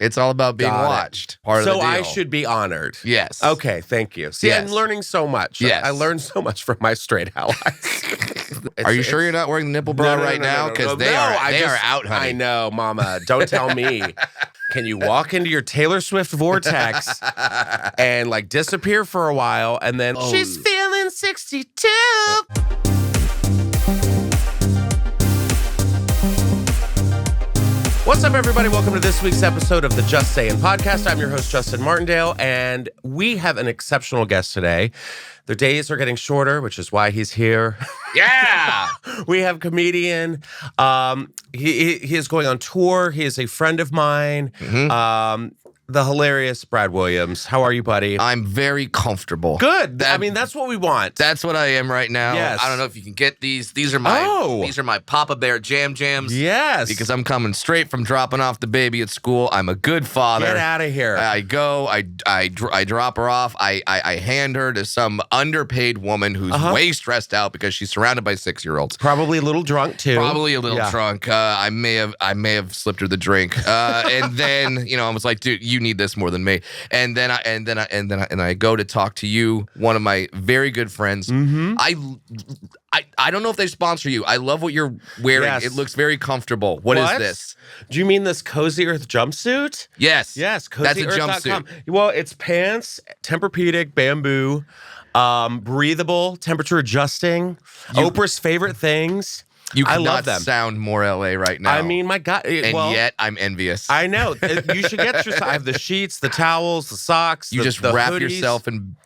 It's all about being Got it. watched. Part of So the deal. I should be honored. Yes. Okay, thank you. See, Yes. I'm learning so much. Yes. I learned so much from my straight allies. Are you sure you're not wearing the nipple bra No, right now? Because they are out, honey. I know, Mama. Don't tell me. Can you walk into your Taylor Swift vortex and like disappear for a while and then she's feeling 62? What's up, everybody? Welcome to this week's episode of the Just Saying podcast. I'm your host, Justin Martindale, and we have an exceptional guest today. Their days are getting shorter, which is why he's here. Yeah! We have comedian. He is going on tour. He is a friend of mine. The hilarious Brad Williams. How are you, buddy? I'm very comfortable. Good. I mean, that's what we want. That's what I am right now. Yes. I don't know if you can get these. These are my Papa Bear Jam Jams. Yes. Because I'm coming straight from dropping off the baby at school. I'm a good father. Get out of here. I go, I drop her off. I hand her to some underpaid woman who's way stressed out because she's surrounded by 6-year-olds. Probably a little drunk too. Probably a little drunk. I may have slipped her the drink. And then, I was like, dude, you need this more than me. And then I go to talk to you, one of my very good friends. I don't know if they sponsor you. I love what you're wearing. Yes. It looks very comfortable. What is this? Do you mean this Cozy Earth jumpsuit? Yes. Yes, That's a CozyEarth.com. jumpsuit. Well, it's pants, Tempur-Pedic, bamboo, breathable, temperature adjusting. Oprah's favorite things. You I could love not them. sound more LA right now. I mean, my God. Yet I'm envious. I know. You should get yourself. I have the sheets, the towels, the socks. You the just wrap hoodies. yourself in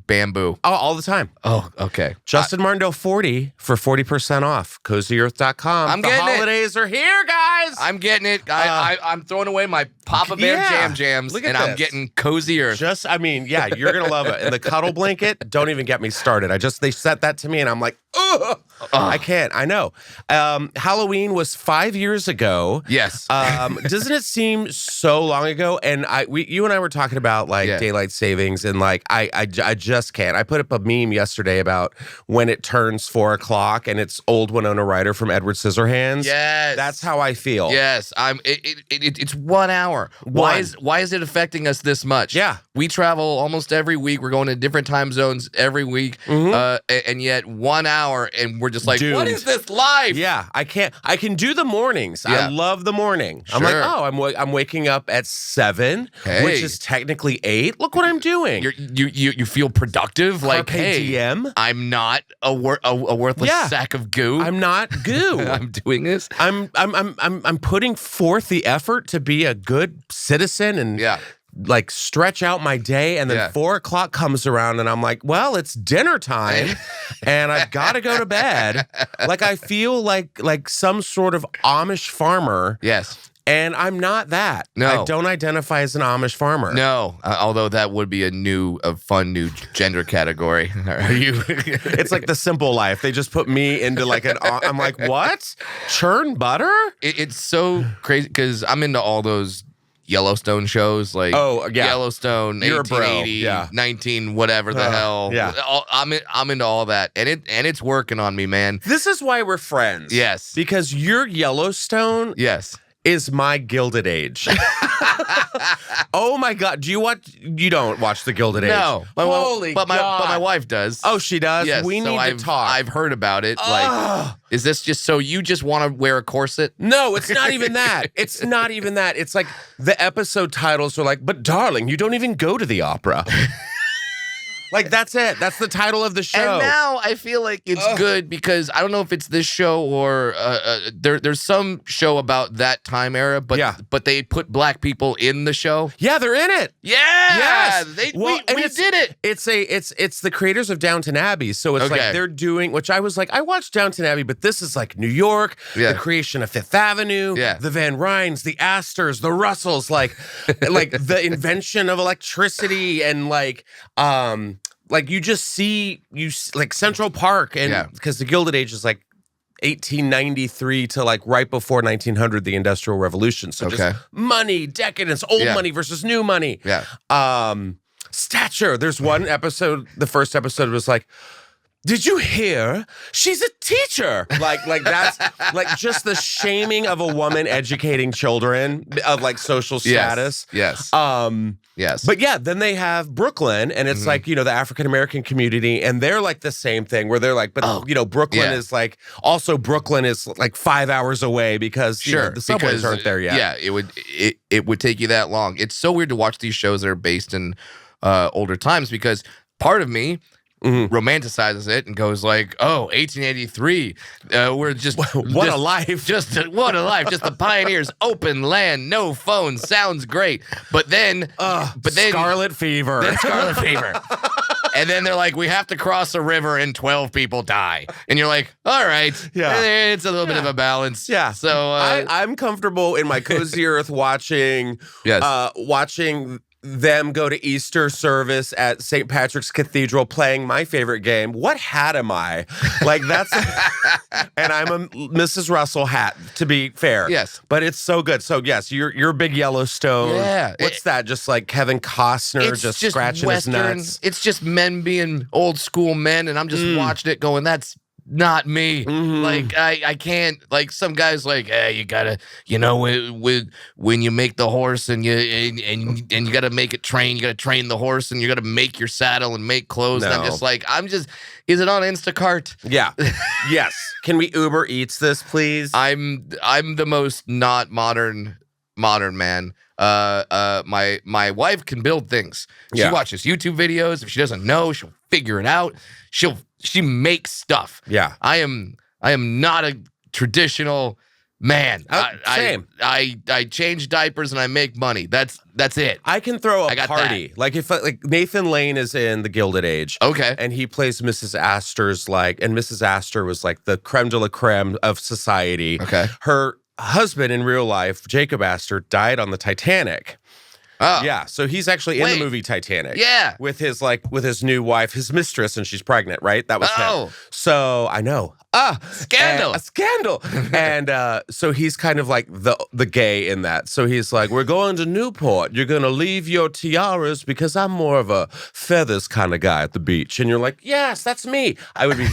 bamboo. Oh, all the time. Oh, okay. Justin Martindale 40 for 40% off. CozyEarth.com. I'm getting it. The holidays are here, guys. I'm getting it. I'm throwing away my Papa Bear Jams, look at and I'm this. getting Cozy Earth. You're going to love it. And the cuddle blanket, don't even get me started. They sent that to me, and I'm like, ugh. I can't. I know. Halloween was 5 years ago. Yes. Doesn't it seem so long ago? And you and I were talking about daylight savings, and I just can't. I put up a meme yesterday about when it turns 4 o'clock and it's old Winona Ryder from Edward Scissorhands. Yes. That's how I feel. Yes. It's 1 hour. Why is it affecting us this much? Yeah. We travel almost every week. We're going to different time zones every week. And yet 1 hour, and we're just like, Doomed. what is this life? Yeah, I can't. I can do the mornings. Yeah. I love the morning. Sure. I'm like, I'm waking up at 7, Hey. which is technically 8. Look what I'm doing. You feel productive. Like, Carpe hey, diem. I'm not a worthless sack of goo. I'm not goo. I'm doing this. I'm putting forth the effort to be a good citizen and stretch out my day, and then 4 o'clock comes around and I'm like, well, it's dinner time and I've got to go to bed. I feel like some sort of Amish farmer. Yes. And I'm not that. No. I don't identify as an Amish farmer. No, although that would be a fun new gender category. Are you? It's like The Simple Life. They just put me into I'm like, what? Churn butter? It's so crazy because I'm into all those Yellowstone shows, Yellowstone, You're a bro. 1880, 19, whatever the hell. Yeah. I'm into all that, and it's working on me, man. This is why we're friends. Yes. Because your Yellowstone Yes. is my Gilded Age. Oh my God! Do you watch? You don't watch the Gilded Age? No, But my wife does. Oh, she does. Yes, we need to talk. I've heard about it. Is this just so you just want to wear a corset? No, it's not even that. It's not even that. It's like the episode titles are like, but darling, you don't even go to the opera. That's it. That's the title of the show. And now I feel like it's good because I don't know if it's this show or there's some show about that time era, but they put black people in the show. Yeah, they're in it. Yeah. Yes. We did it. It's the creators of Downton Abbey. So it's like they're doing, which I was like, I watched Downton Abbey, but this is like New York, the creation of Fifth Avenue, the Van Ryns, the Astors, the Russells, like the invention of electricity and you just see Central Park, and because the Gilded Age is 1893 to right before 1900, the Industrial Revolution. So just money, decadence, old money versus new money. Yeah. Stature. There's one episode, the first episode was did you hear? She's a teacher. Like that's like just the shaming of a woman educating children of like social status. Yes. Yes. But yeah, then they have Brooklyn, and it's like, you know, the African American community, and they're like the same thing where they're like, but you know, Brooklyn is like, also Brooklyn is like 5 hours away because you know, the subways aren't there yet. Yeah, it would take you that long. It's so weird to watch these shows that are based in older times because part of me romanticizes it and goes like, oh, 1883, we're just what a life. Just the pioneers, open land, no phones, sounds great. But then Scarlet Fever. Then Scarlet Fever. And then they're like, we have to cross a river and 12 people die. And you're like, all right, it's a little bit of a balance. Yeah. So I'm comfortable in my cozy earth watching them go to Easter service at St. Patrick's Cathedral playing my favorite game. What hat am I? Like that's and I'm a Mrs. Russell hat, to be fair. Yes. But it's so good. So yes, you're a big Yellowstone. Yeah. What's that? Just like Kevin Costner just scratching Western, his nuts. It's just men being old school men, and I'm just watching it going, that's not me. Like I can't. Like some guys like, hey, you gotta, you know, when you make the horse and you gotta make it train. You gotta train the horse, and you gotta make your saddle and make clothes. No. And I'm just like, is it on Instacart? Yeah. Yes. Can we Uber Eats this, please? I'm the most not modern man. My wife can build things. She watches YouTube videos. If she doesn't know, she'll figure it out. She makes stuff. Yeah. I am not a traditional man. Same. I change diapers and I make money. That's it. I can throw a party. That. Like if like Nathan Lane is in The Gilded Age. Okay. And he plays Mrs. Astor's and Mrs. Astor was like the creme de la creme of society. Okay. Her husband in real life, Jacob Astor, died on the Titanic. Oh. Yeah, so he's actually in the movie Titanic. Yeah. With his new wife, his mistress, and she's pregnant, right? That was him. Oh. So I know. Scandal. A scandal. And so he's kind of like the gay in that. So he's like, we're going to Newport. You're going to leave your tiaras because I'm more of a feathers kind of guy at the beach. And you're like, yes, that's me. I would be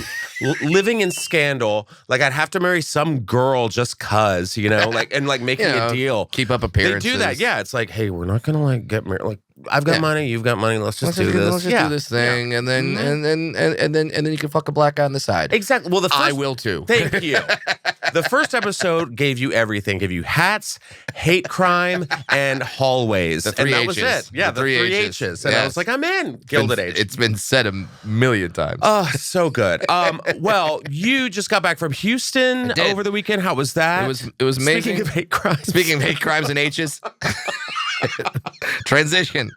living in scandal. Like I'd have to marry some girl just cuz, you know, like and like making a deal. Keep up appearances. They do that. Yeah, it's like, hey, we're not going to like get married. Like I've got money, you've got money. Let's just do this. Let's just do this thing, and then and then you can fuck a black guy on the side. Exactly. Well, I will too. Thank you. The first episode gave you everything. Gave you hats, hate crime, and hallways. The three and that H's. was it. Yeah, the three H's. And I was like, I'm in. Gilded Age. It's been said a million times. Oh, so good. Well, you just got back from Houston over the weekend. How was that? It was amazing. Speaking of hate crimes. Speaking of hate crimes and H's. Transition.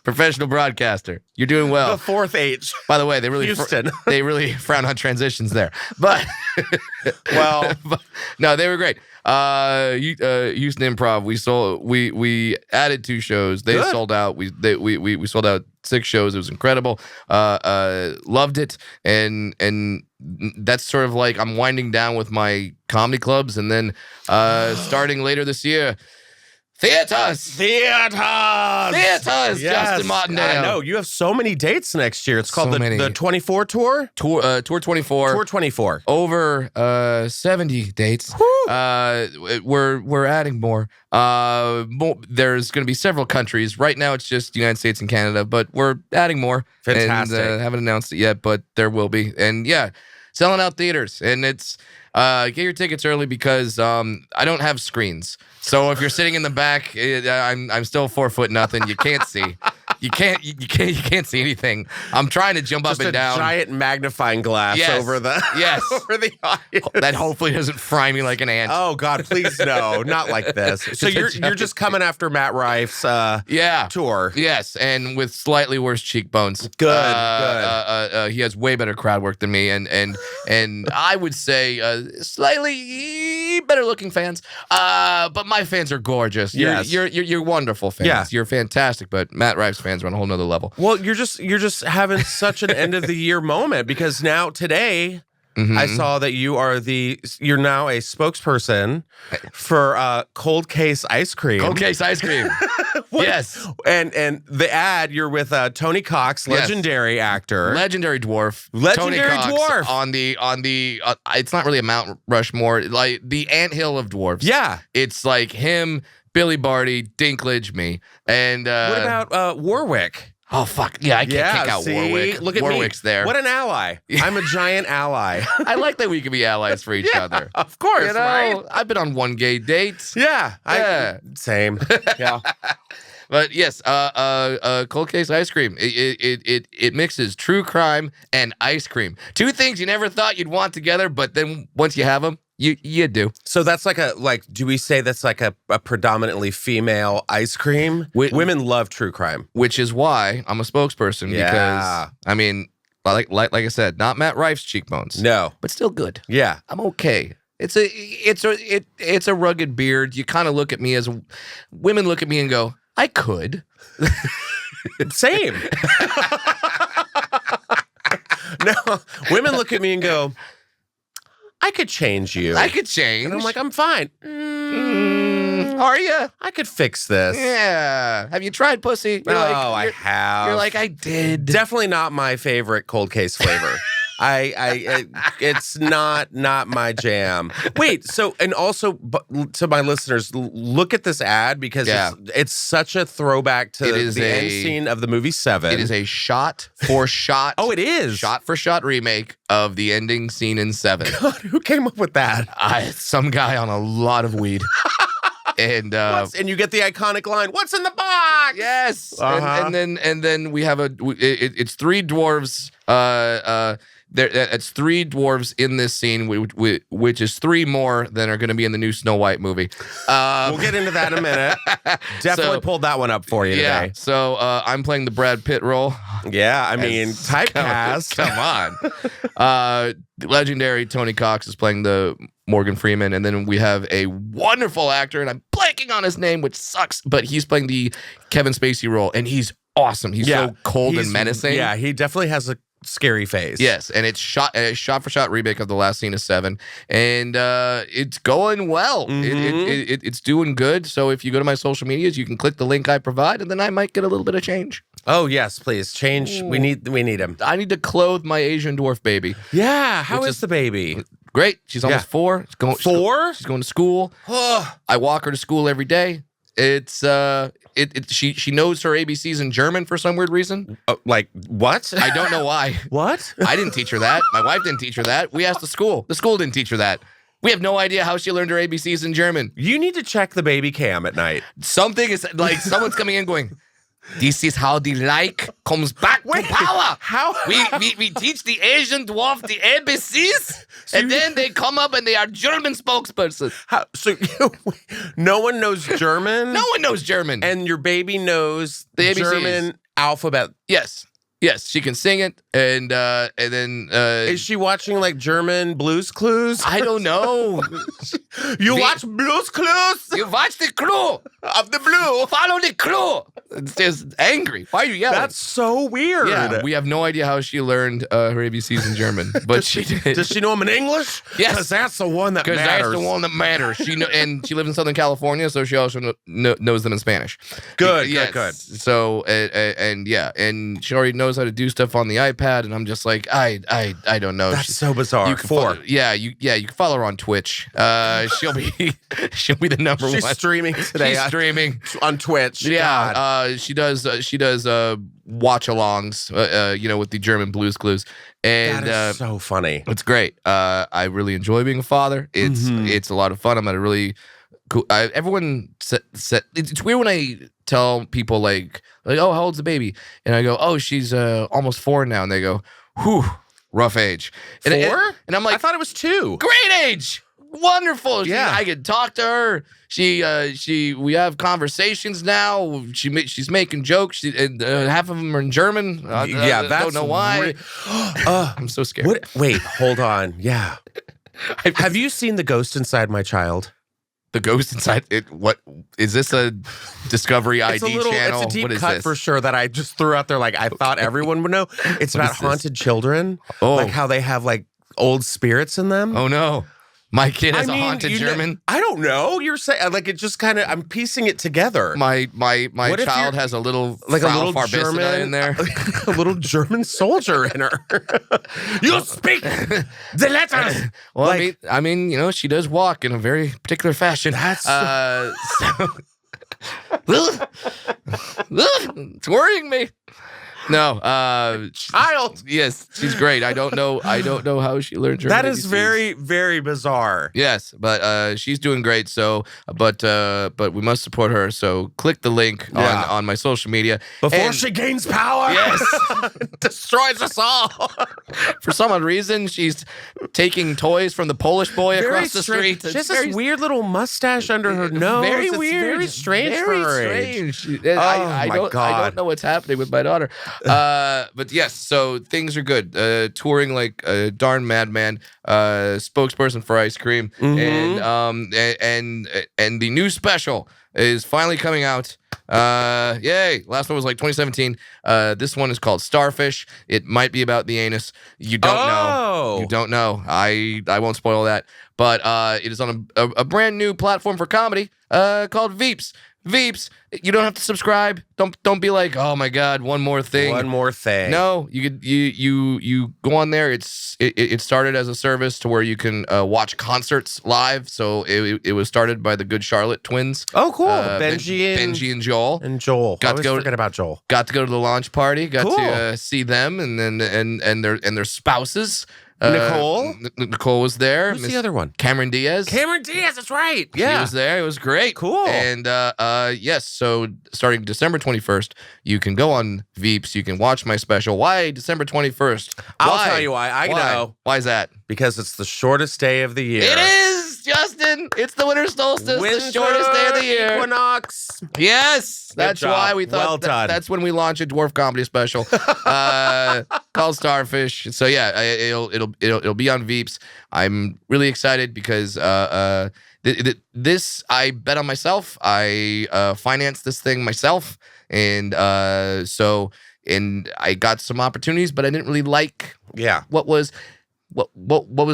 Professional broadcaster. You're doing well. The fourth H. By the way, they really Houston. They really frown on transitions there. But no, they were great. Houston Improv. We added 2 shows. They sold out. We sold out 6 shows. It was incredible. Loved it. And that's sort of like I'm winding down with my comedy clubs, and then starting later this year. Theaters, yes. Justin Martindale. I know you have so many dates next year. It's called the 24 tour. Tour 24. Tour 24. Over 70 dates. We're adding more. There's going to be several countries. Right now, it's just the United States and Canada, but we're adding more. Fantastic. And haven't announced it yet, but there will be. And yeah, selling out theaters, and it's get your tickets early because I don't have screens. So if you're sitting in the back, I'm still 4 foot nothing. You can't see. You can't see anything. I'm trying to jump up and down. Just a giant magnifying glass over the over the audience. That hopefully doesn't fry me like an ant. Oh God, please no, not like this. So you're just coming after Matt Rife's tour. Yes, and with slightly worse cheekbones. Good. He has way better crowd work than me, and I would say slightly better looking fans. But my fans are gorgeous. You're wonderful fans. Yeah. You're fantastic. But Matt Rife's fans are on a whole nother level. Well, you're just having such an end of the year moment because now today I saw that you're now a spokesperson for Cold Case Ice Cream. Cold Case Ice Cream. Yes. And the ad, you're with Tony Cox, legendary actor. Legendary dwarf. Legendary Tony Cox dwarf. On the it's not really a Mount Rushmore, like the anthill of dwarfs. Yeah. It's like him, Billy Barty, Dinklage, me. And what about Warwick? Oh, fuck. Yeah, I can't kick out Warwick. Look at Warwick's me. There. What an ally. I'm a giant ally. I like that we can be allies for each other. Of course, you know, right? I've been on one gay date. Yeah. Same. Yeah. But yes, Cold Case Ice Cream. It mixes true crime and ice cream. Two things you never thought you'd want together, but then once you have them, you do. So that's do we say that's like a predominantly female ice cream? Women love true crime. Which is why I'm a spokesperson because, I mean, like I said, not Matt Rife's cheekbones. No. But still good. Yeah. I'm okay. It's a rugged beard. You kind of look at me as women look at me and go, I could. Same. No, women look at me and go, I could change you. I could change. And I'm like, I'm fine. Are you? I could fix this. Yeah. Have you tried pussy? I have. You're like, I did. Definitely not my favorite cold case flavor. It's not my jam. Wait, so, and also to my listeners, look at this ad because it's such a throwback to the end scene of the movie Seven. It is a shot-for-shot. Oh, it is. Shot-for-shot remake of the ending scene in Seven. God, who came up with that? Some guy on a lot of weed. And you get the iconic line, "What's in the box?" Yes. And then we have it's three dwarves. It's three dwarves in this scene, which is three more than are going to be in the new Snow White movie. We'll get into that in a minute. Definitely pulled that one up for you today. So I'm playing the Brad Pitt role. Yeah, I mean, typecast. Come on. Legendary Tony Cox is playing the Morgan Freeman, and then we have a wonderful actor, and I'm blanking on his name, which sucks, but he's playing the Kevin Spacey role, and he's awesome. He's so cold and menacing. Yeah, he definitely has a scary face. Yes, and it's shot for shot remake of the last scene of Seven, and it's going well. It's doing good. So if you go to my social medias, you can click the link I provide, and then I might get a little bit of change. Oh yes, please change. Ooh. We need him. I need to clothe my Asian dwarf baby. Yeah, how is the baby? Great. She's almost 4. She's going, She's going to school. I walk her to school every day. It's she knows her ABCs in German for some weird reason. Like what? I don't know why. What? I didn't teach her that. My wife didn't teach her that. We asked the school. The school didn't teach her that. We have no idea how she learned her ABCs in German. You need to check the baby cam at night. Something is like someone's coming in going, this is how the like comes back to power. How? We teach the Asian dwarf the ABCs, and then they come up and they are German spokespersons. How? So no one knows German? No one knows German. And your baby knows the German alphabet? Yes. Yes, she can sing it, and then is she watching like German Blues Clues? I don't know. You watch Blues Clues? You watch the clue of the blue. Follow the clue. It's just angry. Why are you yelling? That's so weird. Yeah, we have no idea how she learned her ABCs in German, but she did. Does she know them in English? Yes, because that's the one that matters. Because that's the one that matters. And she lives in Southern California, so she also knows them in Spanish. Good. So and she already knows how to do stuff on the iPad, and I'm just like, I don't know. That's so bizarre. You can follow, you can follow her on Twitch. She'll be the number one. She's streaming today. She's streaming on Twitch. Yeah, she does watch-alongs, with the German Blues Clues, and that is so funny. It's great. I really enjoy being a father. It's a lot of fun. I'm at a really cool. Everyone said it's weird when I tell people like, oh, how old's the baby? And I go, oh, she's almost 4 now. And they go, whew, rough age. 4? And I'm like, I thought it was 2. Great age. Wonderful. Yeah. I could talk to her. We have conversations now. She's making jokes. And half of them are in German. I don't know why. I'm so scared. Wait, hold on. Yeah. Have you seen The Ghost Inside My Child? The Ghost Inside it? What is this? A Discovery ID channel? It's a deep what is cut this? for sure that I just threw out there. Like I thought everyone would know. It's about haunted children. Oh, like how they have like old spirits in them. Oh no. My kid has a haunted German. I don't know. You're saying like it just kind of. I'm piecing it together. My child has a little German in there, a little German soldier in her. You speak the letters. Well, like, I mean, she does walk in a very particular fashion. That's it's worrying me. No, child. Yes, she's great. I don't know how she learned German. That is very, very bizarre. Yes, but she's doing great. So, but we must support her. So, click the link on my social media before she gains power. Yes, destroys us all. For some odd reason, she's taking toys from the Polish boy across the street. She has this weird little mustache under her nose. Very weird. Very strange. Very strange. I don't know what's happening with my daughter. But yes, so things are good. Touring like a darn madman. Spokesperson for ice cream, and the new special is finally coming out. Yay! Last one was like 2017. This one is called Starfish. It might be about the anus. You don't know. You don't know. I won't spoil that. But it is on a brand new platform for comedy called Veeps. Veeps, you don't have to subscribe. Don't be like, oh my God, one more thing. One more thing. No, you go on there. It started as a service to where you can watch concerts live. So it was started by the Good Charlotte twins. Oh, cool. Benji and Joel. And Joel. I always forget about Joel. Got to go to the launch party. Got to see them and then and their spouses. Nicole was there. Who's the other one? Cameron Diaz. Cameron Diaz, that's right. Yeah. She was there. It was great. Cool. And yes, so starting December 21st, you can go on Veeps. You can watch my special. Why December 21st? I'll tell you why. I know. Why is that? Because it's the shortest day of the year. It is, Justin. It's the winter solstice, the shortest day of the year. Equinox. Yes. That's why we thought that's when we launch a dwarf comedy special called Starfish. So yeah, it'll be on Veeps. I'm really excited because this I bet on myself. I financed this thing myself, and and I got some opportunities, but I didn't really like what was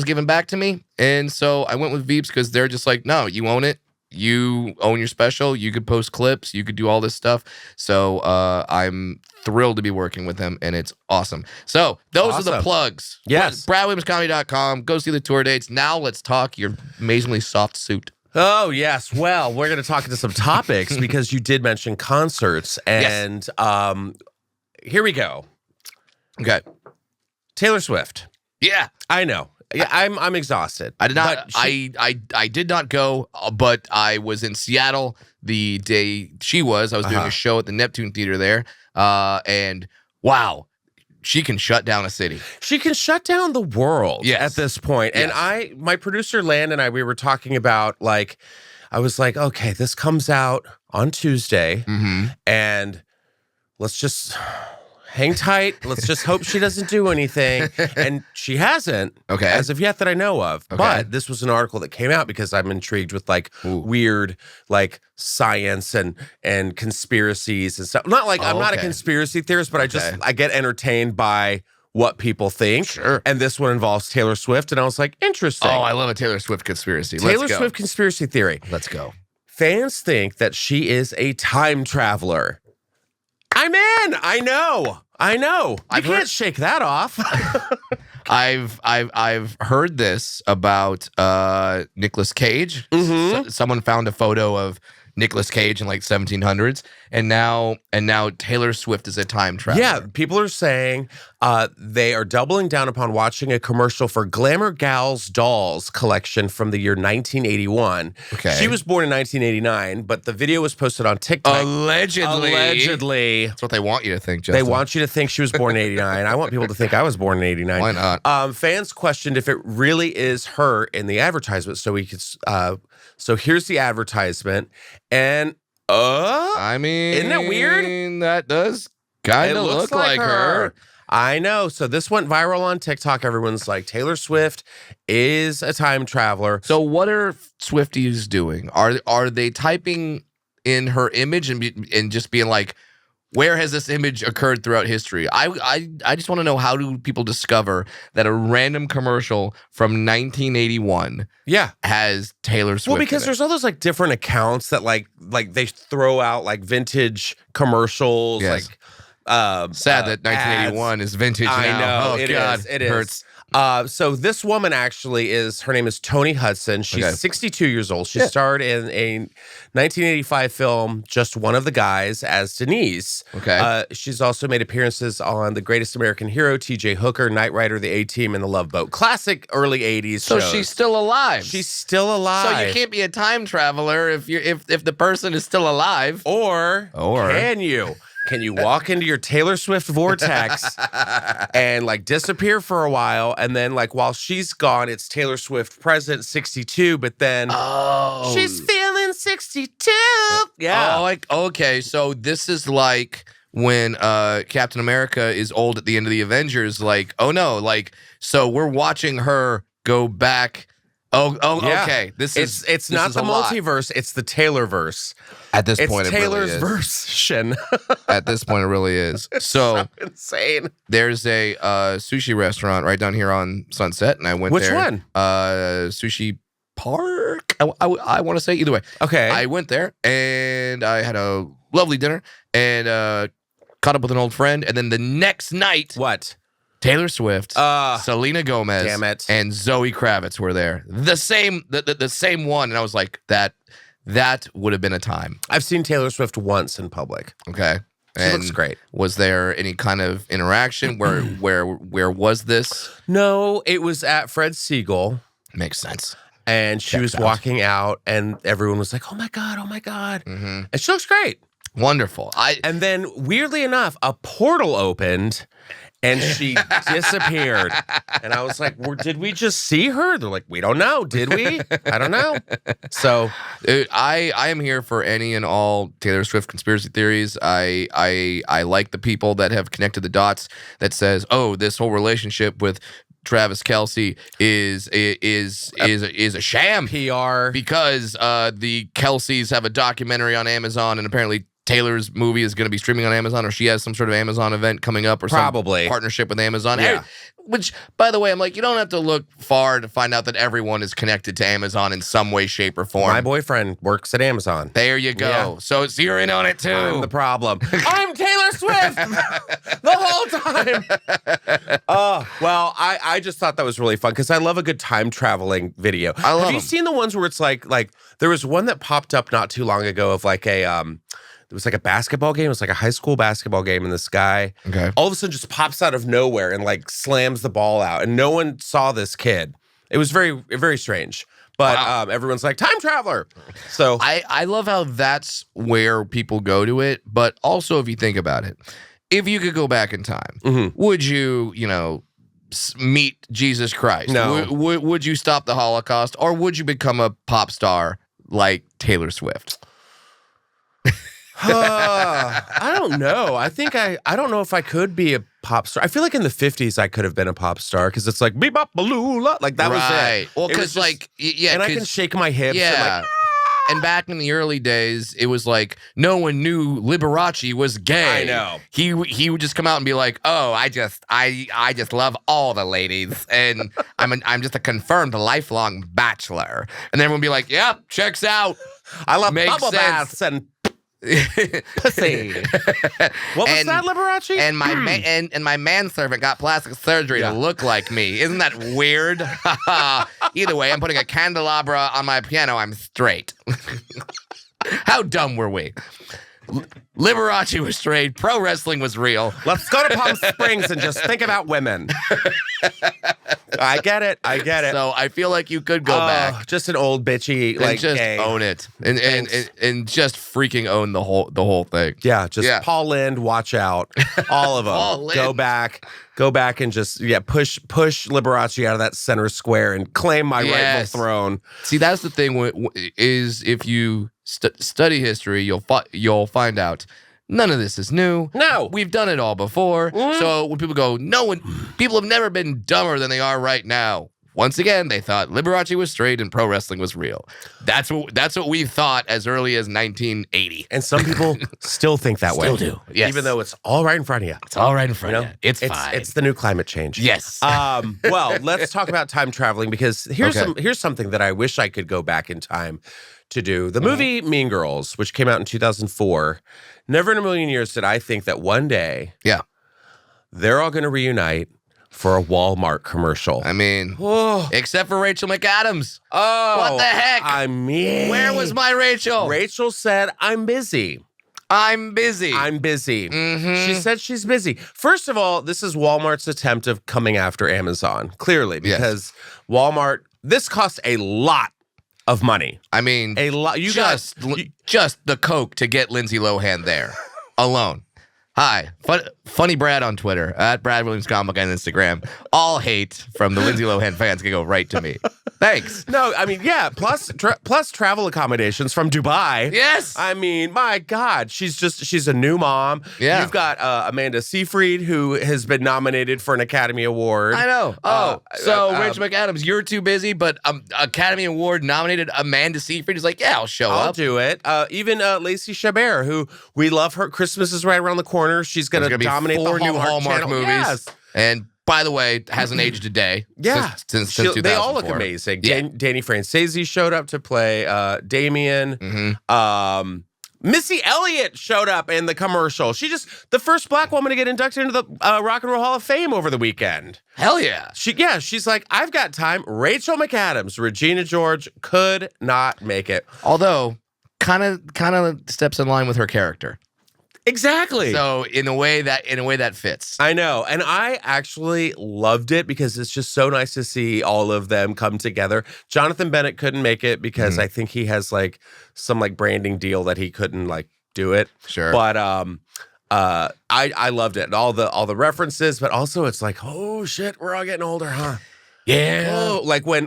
given back to me, and so I went with Veeps because they're just like, no, you own it. You own your special. You could post clips. You could do all this stuff. So I'm thrilled to be working with them, and it's awesome. So those are the plugs. Yes. BradWilliamsComedy.com. Go see the tour dates. Now let's talk your amazingly soft suit. Oh, yes. Well, we're going to talk into some topics because you did mention concerts. And here we go. Okay. Taylor Swift. Yeah. I know. Yeah, I'm exhausted. I did not. I did not go, but I was in Seattle the day she was. I was doing a show at the Neptune Theater there, and wow, she can shut down a city. She can shut down the world. At this point. Yes. And my producer Land and I, we were talking about like, I was like, okay, this comes out on Tuesday, and let's just hang tight. Let's just hope she doesn't do anything. And she hasn't, as of yet that I know of. Okay. But this was an article that came out because I'm intrigued with like weird like science and conspiracies and stuff. Not like I'm not a conspiracy theorist, but I get entertained by what people think. Sure. And this one involves Taylor Swift. And I was like, interesting. Oh, I love a Taylor Swift conspiracy. Taylor Swift conspiracy theory. Let's go. Fans think that she is a time traveler. I'm in. I know. You can't shake that off. I've heard this about Nicolas Cage. Someone found a photo of Nicolas Cage in like 1700s, and now Taylor Swift is a time traveler. Yeah, people are saying they are doubling down upon watching a commercial for Glamour Gals Dolls collection from the year 1981. Okay. She was born in 1989, but the video was posted on TikTok. Allegedly. That's what they want you to think, Justin. They want you to think she was born in 89. I want people to think I was born in 89. Why not? Fans questioned if it really is her in the advertisement, so we could. So here's the advertisement, and I mean, isn't that weird? That does kind of look like her. I know. So this went viral on TikTok. Everyone's like, Taylor Swift is a time traveler. So what are Swifties doing? Are they typing in her image and just being like, Where has this image occurred throughout history? I just want to know, how do people discover that a random commercial from 1981 has Taylor Swift? Well, because there's all those like different accounts that like they throw out like vintage commercials. Yes. Like sad that 1981 is vintage now. I know. Oh, God, it hurts. So this woman actually her name is Toni Hudson. She's 62 years old. She starred in a 1985 film, Just One of the Guys, as Denise. Okay. She's also made appearances on The Greatest American Hero, T.J. Hooker, Knight Rider, The A-Team, and The Love Boat. Classic early 80s So shows. she's still alive. She's still alive. So you can't be a time traveler if the person is still alive. Or can you? Can you walk into your Taylor Swift vortex and like disappear for a while, and then like while she's gone, it's Taylor Swift present 62, but then she's feeling 62. Yeah. Oh, like, okay, so this is like when Captain America is old at the end of the Avengers. Like, oh no, like, so we're watching her go back. Okay. It's not the multiverse, it's the Taylorverse. At this point, it's Taylor's version. At this point, it really is. So insane. There's a sushi restaurant right down here on Sunset, and I went there. Which one? Sushi Park. I want to say, either way. Okay. I went there and I had a lovely dinner and caught up with an old friend, and then the next night, what? Taylor Swift, Selena Gomez, damn it, and Zoe Kravitz were there. The same one, and I was like, that would have been a time. I've seen Taylor Swift once in public. Okay, she looks great. Was there any kind of interaction? Where was this? No, it was at Fred Siegel. Makes sense. And she was walking out, and everyone was like, "Oh my god, oh my god!" Mm-hmm. And she looks great. Wonderful. And then, weirdly enough, a portal opened. And she disappeared. And I was like, did we just see her? They're like, we don't know. Did we? I don't know. So I am here for any and all Taylor Swift conspiracy theories. I like the people that have connected the dots that says, oh, this whole relationship with Travis Kelce is a sham. PR. Because the Kelce's have a documentary on Amazon, and apparently Taylor's movie is going to be streaming on Amazon, or she has some sort of Amazon event coming up, or probably some partnership with Amazon. Yeah. Which, by the way, I'm like, you don't have to look far to find out that everyone is connected to Amazon in some way, shape, or form. My boyfriend works at Amazon. There you go. Yeah. So you're in on it too. I'm the problem. I'm Taylor Swift the whole time. Well, I just thought that was really fun because I love a good time traveling video. Have you seen the ones where it's like there was one that popped up not too long ago of like a it was like a basketball game. It was like a high school basketball game, and this guy all of a sudden just pops out of nowhere and like slams the ball out, and no one saw this kid. It was very, very strange. But everyone's like, time traveler. So I love how that's where people go to it. But also, if you think about it, if you could go back in time, would you, meet Jesus Christ? No. Would you stop the Holocaust, or would you become a pop star like Taylor Swift? I don't know. I think I don't know if I could be a pop star. I feel like in the 50s I could have been a pop star because it's like bebop baloola, like that was it. Well, because and I can shake my hips. Yeah. And back in the early days, it was like no one knew Liberace was gay. I know. He would just come out and be like, "Oh, I just love all the ladies, and I'm just a confirmed lifelong bachelor." And everyone would be like, "Yep, checks out. I love Makes bubble sense. baths and pussy." What was that, Liberace? And my manservant got plastic surgery to look like me. Isn't that weird? Either way, I'm putting a candelabra on my piano. I'm straight. How dumb were we? Liberace was straight. Pro wrestling was real. Let's go to Palm Springs and just think about women. I get it. So I feel like you could go back. Just an old bitchy, and like just gay. Own it, and just freaking own the whole thing. Yeah, just Paul Lynde, watch out, all of them. Paul Lynde. Go back and just push Liberace out of that center square and claim my rightful throne. See, that's the thing. Is if you study history, you'll find out none of this is new. No, we've done it all before. So when people go, people have never been dumber than they are right now. once again, they thought Liberace was straight and pro wrestling was real. That's what we thought as early as 1980. And some people still think that way. Still do. Yes. Even though it's all right in front of you. It's all right in front of you. It's fine. It's the new climate change. Yes. Well, let's talk about time traveling, because here's something that I wish I could go back in time to do. The movie Mean Girls, which came out in 2004, never in a million years did I think that one day they're all going to reunite for a Walmart commercial. I mean, except for Rachel McAdams. Oh, what the heck? I mean, where was my Rachel? Rachel said, I'm busy. I'm busy. I'm busy. She said she's busy. First of all, this is Walmart's attempt of coming after Amazon, clearly, because Walmart, this costs a lot of money. I mean, a lot. Just the Coke to get Lindsay Lohan there alone. Hi, Funny Brad on Twitter, at Brad Williams Comic on Instagram. All hate from the Lindsay Lohan fans can go right to me. Thanks. No, I mean, yeah, plus travel accommodations from Dubai. Yes. I mean, my God, she's a new mom. Yeah. You've got Amanda Seyfried, who has been nominated for an Academy Award. I know. Rachel McAdams, you're too busy, but Academy Award nominated Amanda Seyfried is like, yeah, I'll show up. I'll do it. Even Lacey Chabert, who we love her. Christmas is right around the corner. She's going to dominate four the new Hallmark movies. Yes. And by the way, hasn't aged a day since 2004. They all look amazing. Yeah. Danny Francese showed up to play Damien. Missy Elliott showed up in the commercial. The first black woman to get inducted into the Rock and Roll Hall of Fame over the weekend. Hell yeah. She's like, I've got time. Rachel McAdams, Regina George could not make it. Although, kind of steps in line with her character. Exactly. So in a way that fits. I know. And I actually loved it because it's just so nice to see all of them come together. Jonathan Bennett couldn't make it because I think he has like some like branding deal that he couldn't like do it. Sure. But I loved it. All the references, but also it's like, oh shit, we're all getting older, huh? Yeah. Oh, like when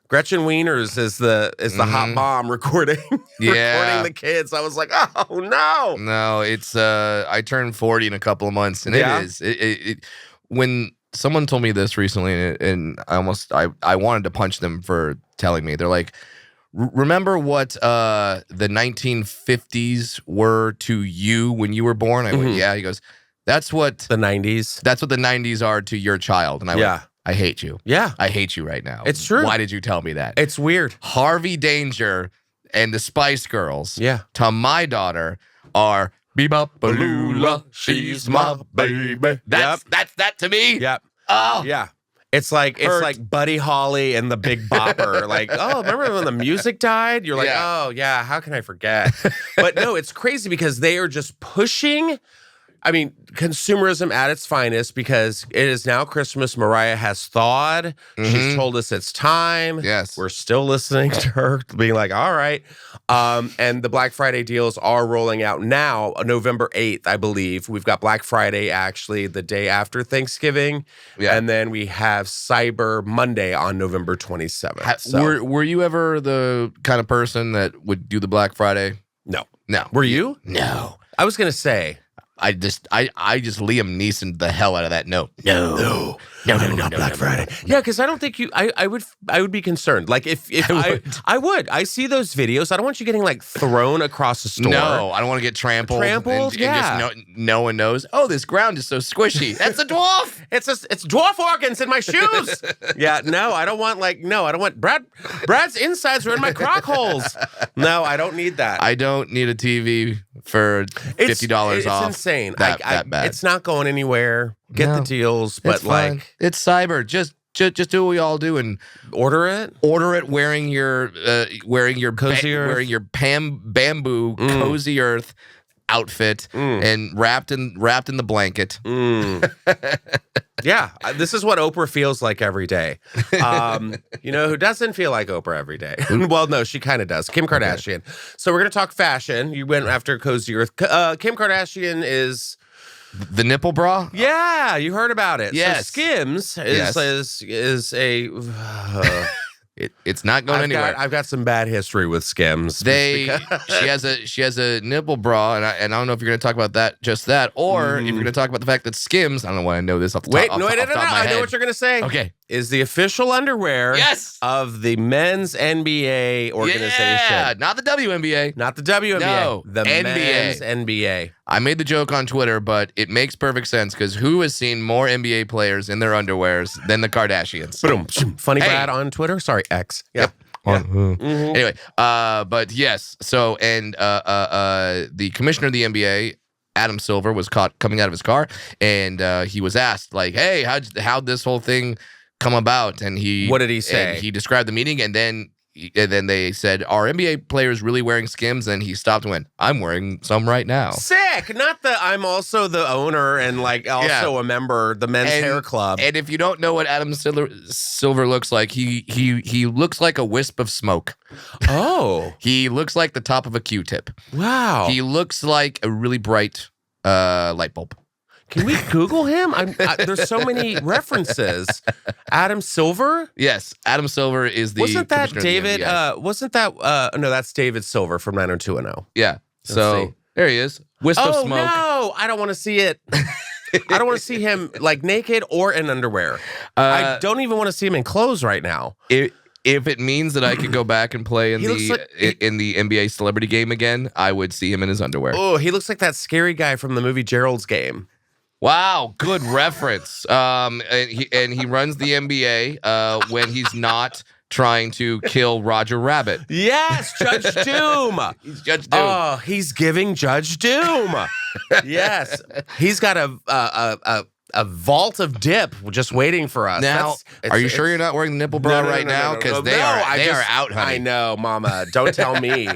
Gretchen Wieners is the hot mom recording the kids. I was like, oh no. No, it's I turned 40 in a couple of months, and it when someone told me this recently, and I wanted to punch them for telling me. They're like, remember what the 1950s were to you when you were born? I went, yeah. He goes, that's what the 90s. That's what the 90s are to your child. And I went, I hate you. Yeah. I hate you right now. It's true. Why did you tell me that? It's weird. Harvey Danger and the Spice Girls, to my daughter, are Bebop-a-lula, she's my baby. That's that to me. Yep. Oh. Yeah. It's like Buddy Holly and the Big Bopper. Like, oh, remember when the music died? You're like, oh yeah, how can I forget? But no, it's crazy because they are just pushing. I mean, consumerism at its finest, because it is now Christmas. Mariah has thawed. She's told us it's time. Yes. We're still listening to her being like, all right. And the Black Friday deals are rolling out now, November 8th, I believe. We've got Black Friday actually the day after Thanksgiving. Yeah. And then we have Cyber Monday on November 27th. Were you ever the kind of person that would do the Black Friday? No. Were you? No. I was going to say. I just Liam Neeson the hell out of that. No, not Black Friday. Yeah, because I don't think I would be concerned. Like if I would. I see those videos. I don't want you getting like thrown across the store. No, I don't want to get trampled. And just no one knows. Oh, this ground is so squishy. That's a dwarf. It's dwarf organs in my shoes. No, I don't want Brad's insides are in my crock holes. No, I don't need that. I don't need a TV for $50 off. It's insane. That bad. It's not going anywhere. Get the deals, but like it's cyber. Just do what we all do and order it. Wearing your Cozy Earth. wearing your bamboo Cozy Earth outfit and wrapped in the blanket. Yeah, this is what Oprah feels like every day. You know who doesn't feel like Oprah every day? Well, no, she kind of does. Kim Kardashian. Okay. So we're going to talk fashion. You went after Cozy Earth. Kim Kardashian is... The nipple bra? Yeah, you heard about it. Yes. So Skims is a... It's not going anywhere. I've got some bad history with Skims. She has a nipple bra, and I don't know if you're going to talk about that, or if you're going to talk about the fact that Skims. I don't know why I know this off the top. I know what you're going to say. Okay, is the official underwear of the men's NBA organization. Yeah, not the WNBA. Not the WNBA. No, the NBA. men's NBA. I made the joke on Twitter, but it makes perfect sense because who has seen more NBA players in their underwears than the Kardashians? Funny Brad on Twitter. Sorry, X. Yep. Anyway, but yes. So, and the commissioner of the NBA, Adam Silver, was caught coming out of his car, and he was asked, like, "Hey, how'd this whole thing come about?" And what did he say? And he described the meeting, and then they said, "Are NBA players really wearing Skims?" And he stopped and went, "I'm wearing some right now." Sick. Not that I'm also the owner and like also a member of the men's hair club. And if you don't know what Adam Silver looks like, he looks like a wisp of smoke. Oh. He looks like the top of a Q-tip. Wow. He looks like a really bright light bulb. Can we Google him? There's so many references. Adam Silver? Yes, Adam Silver is the. Wasn't that David? Wasn't that? No, that's David Silver from 90210. Yeah. So there he is. Wisp of smoke. No, I don't want to see it. I don't want to see him like naked or in underwear. I don't even want to see him in clothes right now. If it means that I could go back and play in in the NBA celebrity game again, I would see him in his underwear. Oh, he looks like that scary guy from the movie Gerald's Game. Wow, good reference. And he runs the NBA when he's not trying to kill Roger Rabbit. Yes, Judge Doom. He's Judge Doom. Oh, he's giving Judge Doom. Yes, he's got a vault of dip just waiting for us. Now, are you sure you're not wearing the nipple bra right now? Because they are out, honey. I know, Mama. Don't tell me.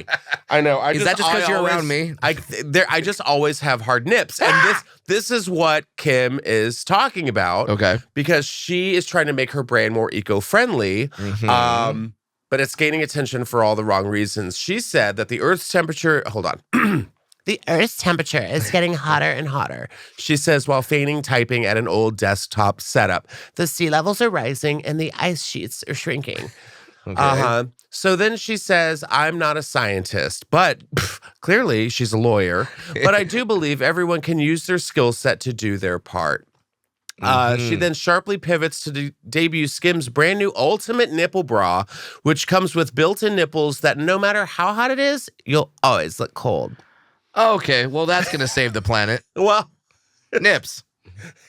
I know. Is that just because you're around me? I just always have hard nips, and this is what Kim is talking about. Okay, because she is trying to make her brand more eco-friendly. Mm-hmm. But it's gaining attention for all the wrong reasons. She said that the Earth's temperature. Hold on. The Earth's temperature is getting hotter and hotter, she says, while feigning typing at an old desktop setup. The sea levels are rising and the ice sheets are shrinking. Okay. So then she says, I'm not a scientist, but clearly she's a lawyer. But I do believe everyone can use their skill set to do their part. She then sharply pivots to debut Skims' brand new Ultimate Nipple Bra, which comes with built-in nipples that no matter how hot it is, you'll always look cold. Okay, well, that's going to save the planet. Well, nips.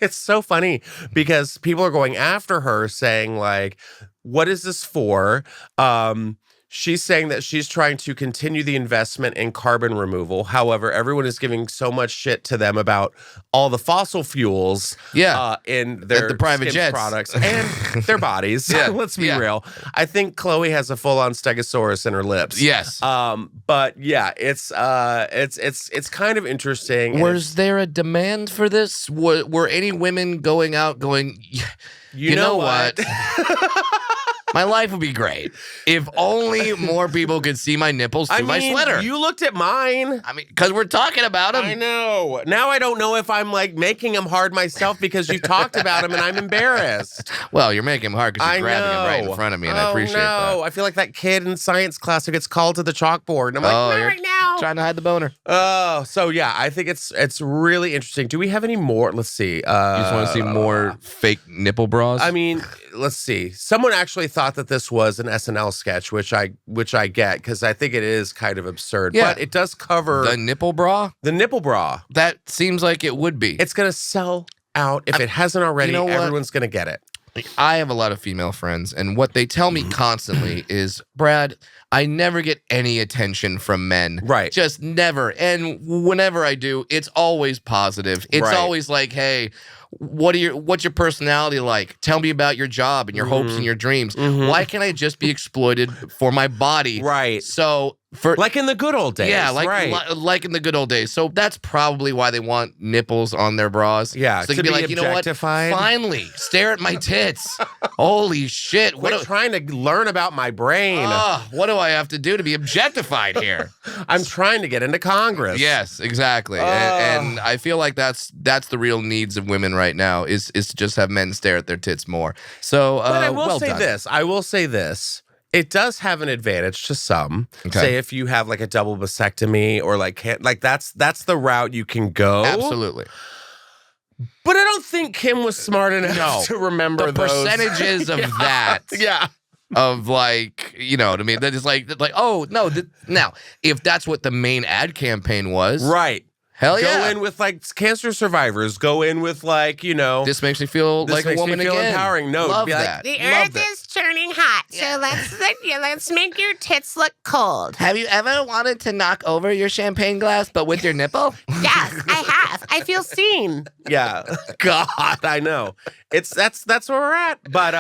It's so funny because people are going after her saying, like, what is this for? She's saying that she's trying to continue the investment in carbon removal. However, everyone is giving so much shit to them about all the fossil fuels in their the private jets products and their bodies. Let's be real. I think Khloe has a full-on stegosaurus in her lips. Yes. But yeah, it's kind of interesting. Was there a demand for this? Were any women going out going, you know what? My life would be great if only more people could see my nipples through my sweater. You looked at mine. I mean, because we're talking about them. I know. Now I don't know if I'm like making them hard myself because you talked about them and I'm embarrassed. Well, you're making them hard because you're grabbing them right in front of me, and I appreciate that. I feel like that kid in science class who gets called to the chalkboard. And I'm like, not right now. Trying to hide the boner. Oh, so yeah, I think it's really interesting. Do we have any more? Let's see. You just want to see more fake nipple bras? I mean, let's see. Someone actually thought that this was an SNL sketch, which I get because I think it is kind of absurd. Yeah. But it does cover the nipple bra. The nipple bra. That seems like it would be. It's gonna sell out if it hasn't already. Everyone's gonna get it. I have a lot of female friends, and what they tell me constantly is, Brad, I never get any attention from men. Right. Just never. And whenever I do, it's always positive. It's always like, hey, what's your personality like? Tell me about your job and your hopes and your dreams. Why can't I just be exploited for my body? Right. So like in the good old days. Yeah, like in the good old days. So that's probably why they want nipples on their bras. Yeah, so they can be like, you know what? Finally, stare at my tits. Holy shit. Quit trying to learn about my brain. What do I have to do to be objectified here? I'm trying to get into Congress. Yes, exactly. And I feel like that's the real needs of women right now is to just have men stare at their tits more. So, but I will say this. It does have an advantage to some. Okay. Say if you have like a double vasectomy or that's the route you can go. Absolutely. But I don't think Kim was smart enough to remember the percentages of that. Yeah. Of like, you know what I mean? That is like, oh, no. Now, if that's what the main ad campaign was. Right. Hell yeah. Go in with like cancer survivors. Go in with like, you know. This makes me feel like a woman again. Empowering. No, love be that. Like, the earth is turning hot, so let's make your tits look cold. Have you ever wanted to knock over your champagne glass, but with your nipple? Yes, I have. I feel seen. Yeah. God, I know. That's where we're at. But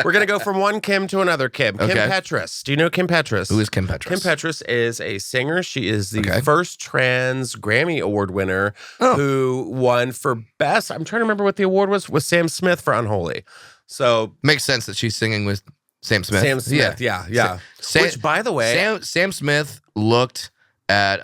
we're gonna go from one Kim to another Kim. Kim Petris. Do you know Kim Petris? Who is Kim Petris? Kim Petris is a singer. She is the first trans Grammy Award winner who won for best. I'm trying to remember what the award was. With Sam Smith for Unholy. So makes sense that she's singing with Sam Smith. Sam Smith. Yeah. Which, by the way, Sam Smith looked at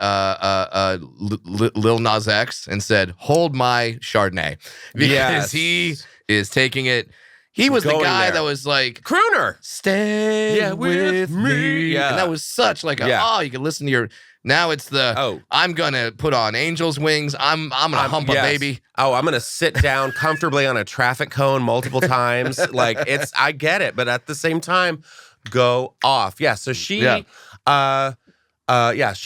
Lil Nas X and said, "Hold my Chardonnay," because he is taking it. He was the guy that was like crooner. Stay with me. Yeah. And that was such like a you can listen to your. Now it's the I'm gonna put on angel's wings. I'm gonna hump a baby. Oh, I'm gonna sit down comfortably on a traffic cone multiple times. Like I get it, but at the same time, go off. Yeah. So she she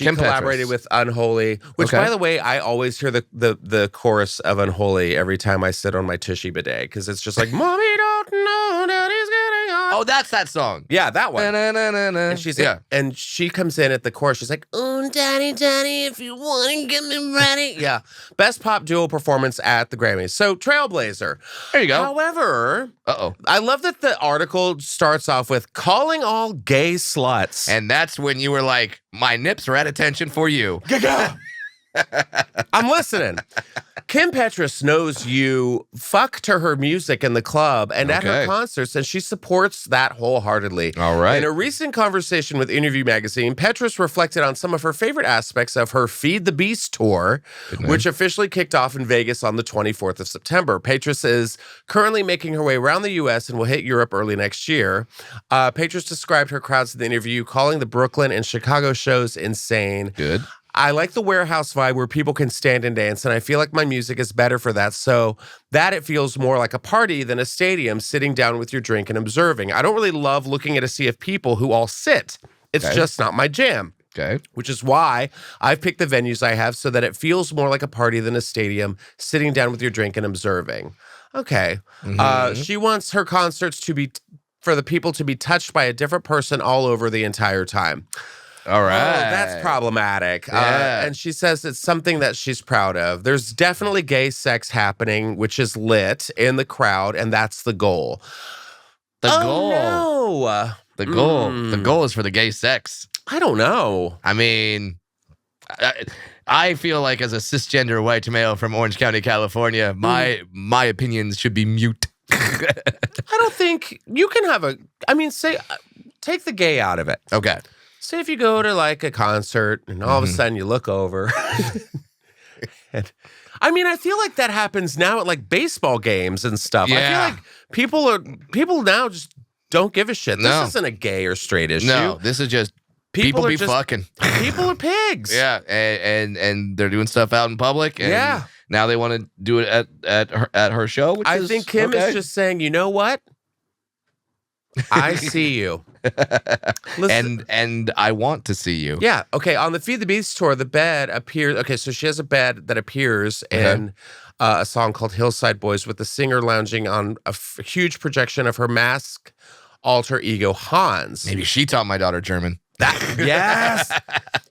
Kim collaborated Petris with Unholy, which by the way, I always hear the chorus of Unholy every time I sit on my tushy bidet because it's just like, Mommy don't know Daddy's getting on. Oh, that's that song. Yeah, that one. And she's and she comes in at the chorus. She's like, "Oh, Daddy, Daddy, if you want to get me ready." Yeah, best pop duo performance at the Grammys. So Trailblazer. There you go. However, I love that the article starts off with calling all gay sluts, and that's when you were like, "My nips are at attention for you." I'm listening. Kim Petris knows you fuck to her music in the club and at her concerts, and she supports that wholeheartedly. All right. In a recent conversation with Interview Magazine, Petris reflected on some of her favorite aspects of her Feed the Beast tour, which officially kicked off in Vegas on the 24th of September. Petris is currently making her way around the U.S. and will hit Europe early next year. Petris described her crowds in the interview, calling the Brooklyn and Chicago shows insane. Good. I like the warehouse vibe where people can stand and dance, and I feel like my music is better for that, so that it feels more like a party than a stadium sitting down with your drink and observing. I don't really love looking at a sea of people who all sit. It's just not my jam. Okay. Which is why I've picked the venues I have so that it feels more like a party than a stadium, sitting down with your drink and observing. Okay. She wants her concerts to be, for the people to be touched by a different person all over the entire time. All right. Oh, that's problematic. Yeah. And she says it's something that she's proud of. There's definitely gay sex happening, which is lit in the crowd, and that's the goal. The goal. No. The goal. The goal is for the gay sex. I don't know. I mean, I feel like as a cisgender white male from Orange County, California, my opinions should be mute. I don't think you can have take the gay out of it. Okay. Say if you go to like a concert and all of a sudden you look over. And, I feel like that happens now at like baseball games and stuff. Yeah. I feel like people now just don't give a shit. This isn't a gay or straight issue. No, this is just people be fucking. People are pigs. Yeah, and they're doing stuff out in public. And now they want to do it at her show. Which I think Kim is just saying, you know what? I see you. and I want to see you. Yeah. Okay. On the Feed the Beast tour, the bed appears. Okay, so she has a bed that appears in a song called Hillside Boys with the singer lounging on a huge projection of her mask alter ego Hans. Maybe she taught my daughter German. Yes.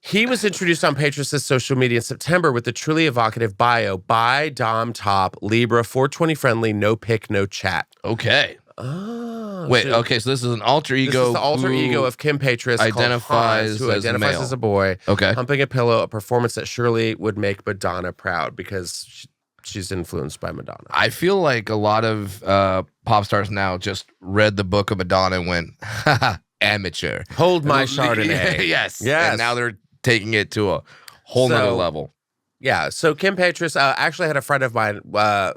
He was introduced on Petris' social media in September with the truly evocative bio by Dom Top, Libra, 420 friendly, no pic, no chat. Okay. Oh, wait, okay, so this is an alter ego. This is the alter ego of Kim Petris, identifies Hans, who identifies male. as a boy. Okay. Humping a pillow, a performance that surely would make Madonna proud because she's influenced by Madonna. I feel like a lot of pop stars now just read the book of Madonna and went, haha, amateur. Hold my Chardonnay. Yes. And now they're taking it to a whole nother level. Yeah, so Kim Petris actually had a friend of mine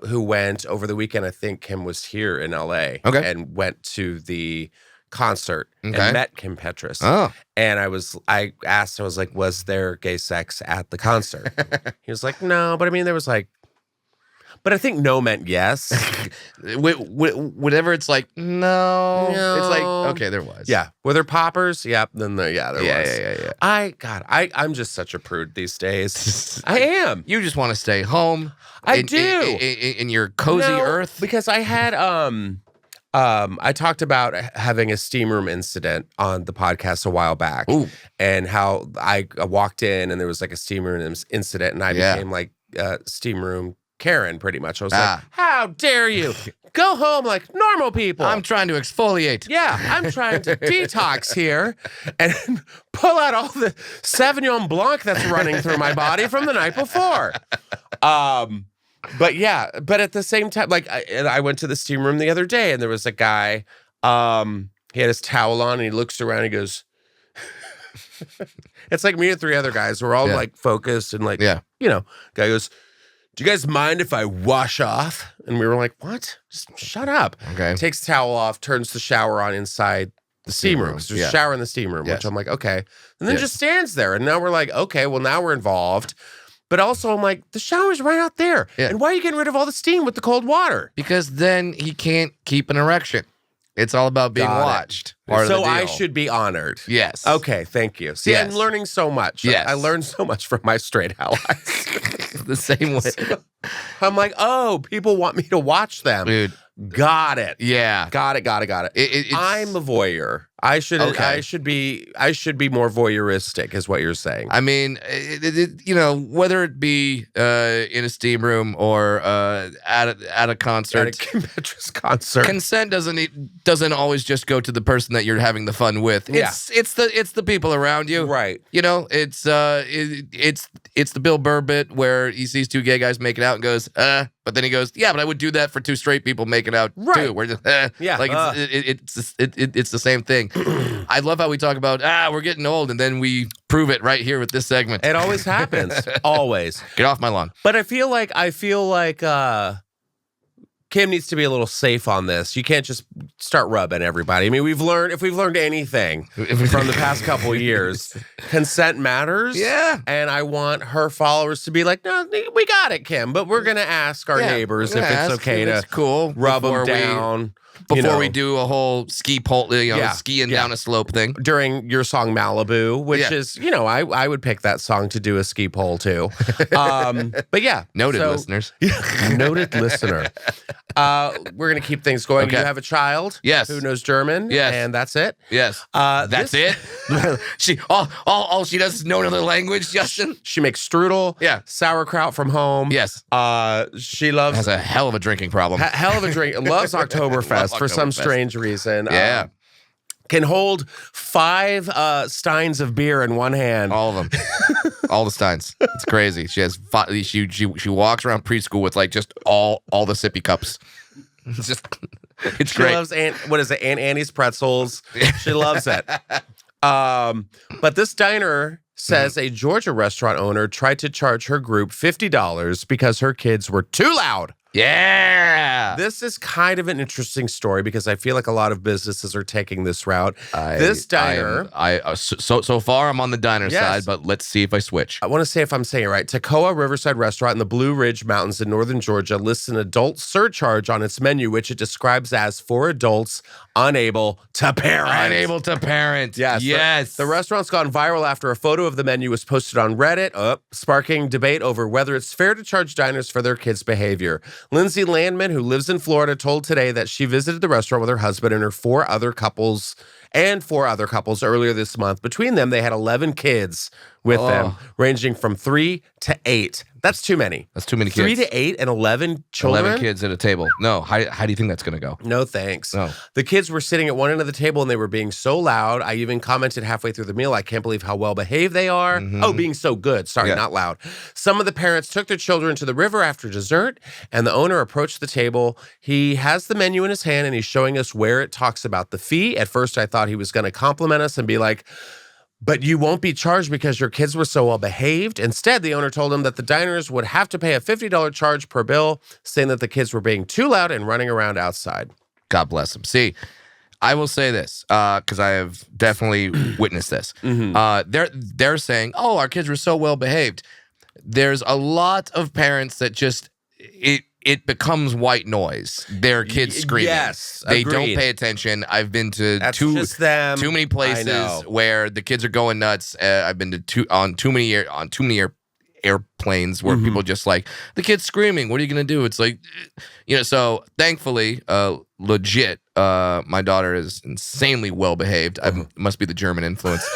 who went over the weekend. I think Kim was here in LA and went to the concert and met Kim Petris. Oh. And I asked, I was like, was there gay sex at the concert? He was like, no, but there was like, But I think no meant yes. Whenever it's like, no. It's like, okay, there was. Yeah. Were there poppers? Yep. Then there was. Yeah. I'm just such a prude these days. I am. You just want to stay home. I do. In your cozy earth. Because I had, I talked about having a steam room incident on the podcast a while back. Ooh. And how I walked in and there was like a steam room incident and I became like steam room Karen pretty much. I was like, how dare you? Go home like normal people. I'm trying to exfoliate. Yeah, I'm trying to detox here and pull out all the Sauvignon Blanc that's running through my body from the night before. But at the same time, like I went to the steam room the other day and there was a guy, he had his towel on and he looks around and he goes, it's like me and 3 other guys. We're all like focused and like, guy goes, do you guys mind if I wash off? And we were like, what? Just shut up. Okay. Takes the towel off, turns the shower on inside the steam room. There's a shower in the steam room, which I'm like, okay. And then just stands there. And now we're like, okay, well, now we're involved. But also, I'm like, the shower's right out there. Yeah. And why are you getting rid of all the steam with the cold water? Because then he can't keep an erection. It's all about being watched. So I should be honored. Yes. Okay, thank you. See, I'm learning so much. Yes. I learned so much from my straight allies. The same way. So, I'm like, oh, people want me to watch them. Dude. Got it. Yeah. Got it. I'm a voyeur. I should be more voyeuristic, is what you're saying. I mean, whether it be in a steam room or at a concert, at a Petris concert, consent doesn't always just go to the person that you're having the fun with. It's the people around you, right? It's the Bill Burr bit where he sees 2 gay guys making out and goes, but then he goes, yeah, but I would do that for 2 straight people making out too. We're just, it's the same thing. I love how we talk about, we're getting old, and then we prove it right here with this segment. It always happens. Always. Get off my lawn. But I feel like Kim needs to be a little safe on this. You can't just start rubbing everybody. I mean, if we've learned anything from the past couple of years, consent matters. Yeah. And I want her followers to be like, no, we got it, Kim, but we're going to ask our neighbors if it's okay to rub them down. Before we do a whole skiing down a slope thing. During your song Malibu, which is, I would pick that song to do a ski pole too. But yeah. Noted listeners. Noted listener. We're going to keep things going. Okay. You have a child who knows German. Yes. And that's it. Yes. That's it. All she does is know another language, Justin. She makes strudel. Yeah. Sauerkraut from home. Yes. She loves. Has a hell of a drinking problem. Hell of a drink. Loves Oktoberfest for some strange reason. Yeah. Can hold 5 steins of beer in one hand. All of them. All the steins. It's crazy. She has she walks around preschool with like just all the sippy cups. It's great. She loves Aunt Annie's pretzels. She loves it. But this diner says a Georgia restaurant owner tried to charge her group $50 because her kids were too loud. Yeah. This is kind of an interesting story because I feel like a lot of businesses are taking this route. This diner... So far, I'm on the diner side, but let's see if I switch. I want to say if I'm saying it right. Toccoa Riverside Restaurant in the Blue Ridge Mountains in northern Georgia lists an adult surcharge on its menu, which it describes as for adults unable to parent. Unable to parent. Yes. The restaurant's gone viral after a photo of the menu was posted on Reddit, sparking debate over whether it's fair to charge diners for their kids' behavior. Lindsay Landman, who lives in Florida, told Today that she visited the restaurant with her husband and her 4 other couples earlier this month. Between them, they had 11 kids with them, ranging from 3 to 8. That's too many. That's too many kids. 3 to 8 and 11 children? 11 kids at a table. No. How do you think that's going to go? No, thanks. No. The kids were sitting at one end of the table and they were being so loud. I even commented halfway through the meal, I can't believe how well behaved they are. Mm-hmm. Oh, being so good. Sorry, not loud. Some of the parents took their children to the river after dessert and the owner approached the table. He has the menu in his hand and he's showing us where it talks about the fee. At first, I thought he was going to compliment us and be like, but you won't be charged because your kids were so well behaved. Instead, the owner told him that the diners would have to pay a $50 charge per bill, saying that the kids were being too loud and running around outside. God bless them. See, I will say this because I have definitely witnessed this. Mm-hmm. They're saying, "Oh, our kids were so well behaved." There's a lot of parents that just it becomes white noise. Their kids screaming. Yes, they agreed. don't pay attention. I've been to too many places where the kids are going nuts. I've been to too many airplanes where people just like, the kid's screaming. What are you gonna do? It's like, So thankfully, legit, my daughter is insanely well behaved. Must be the German influence,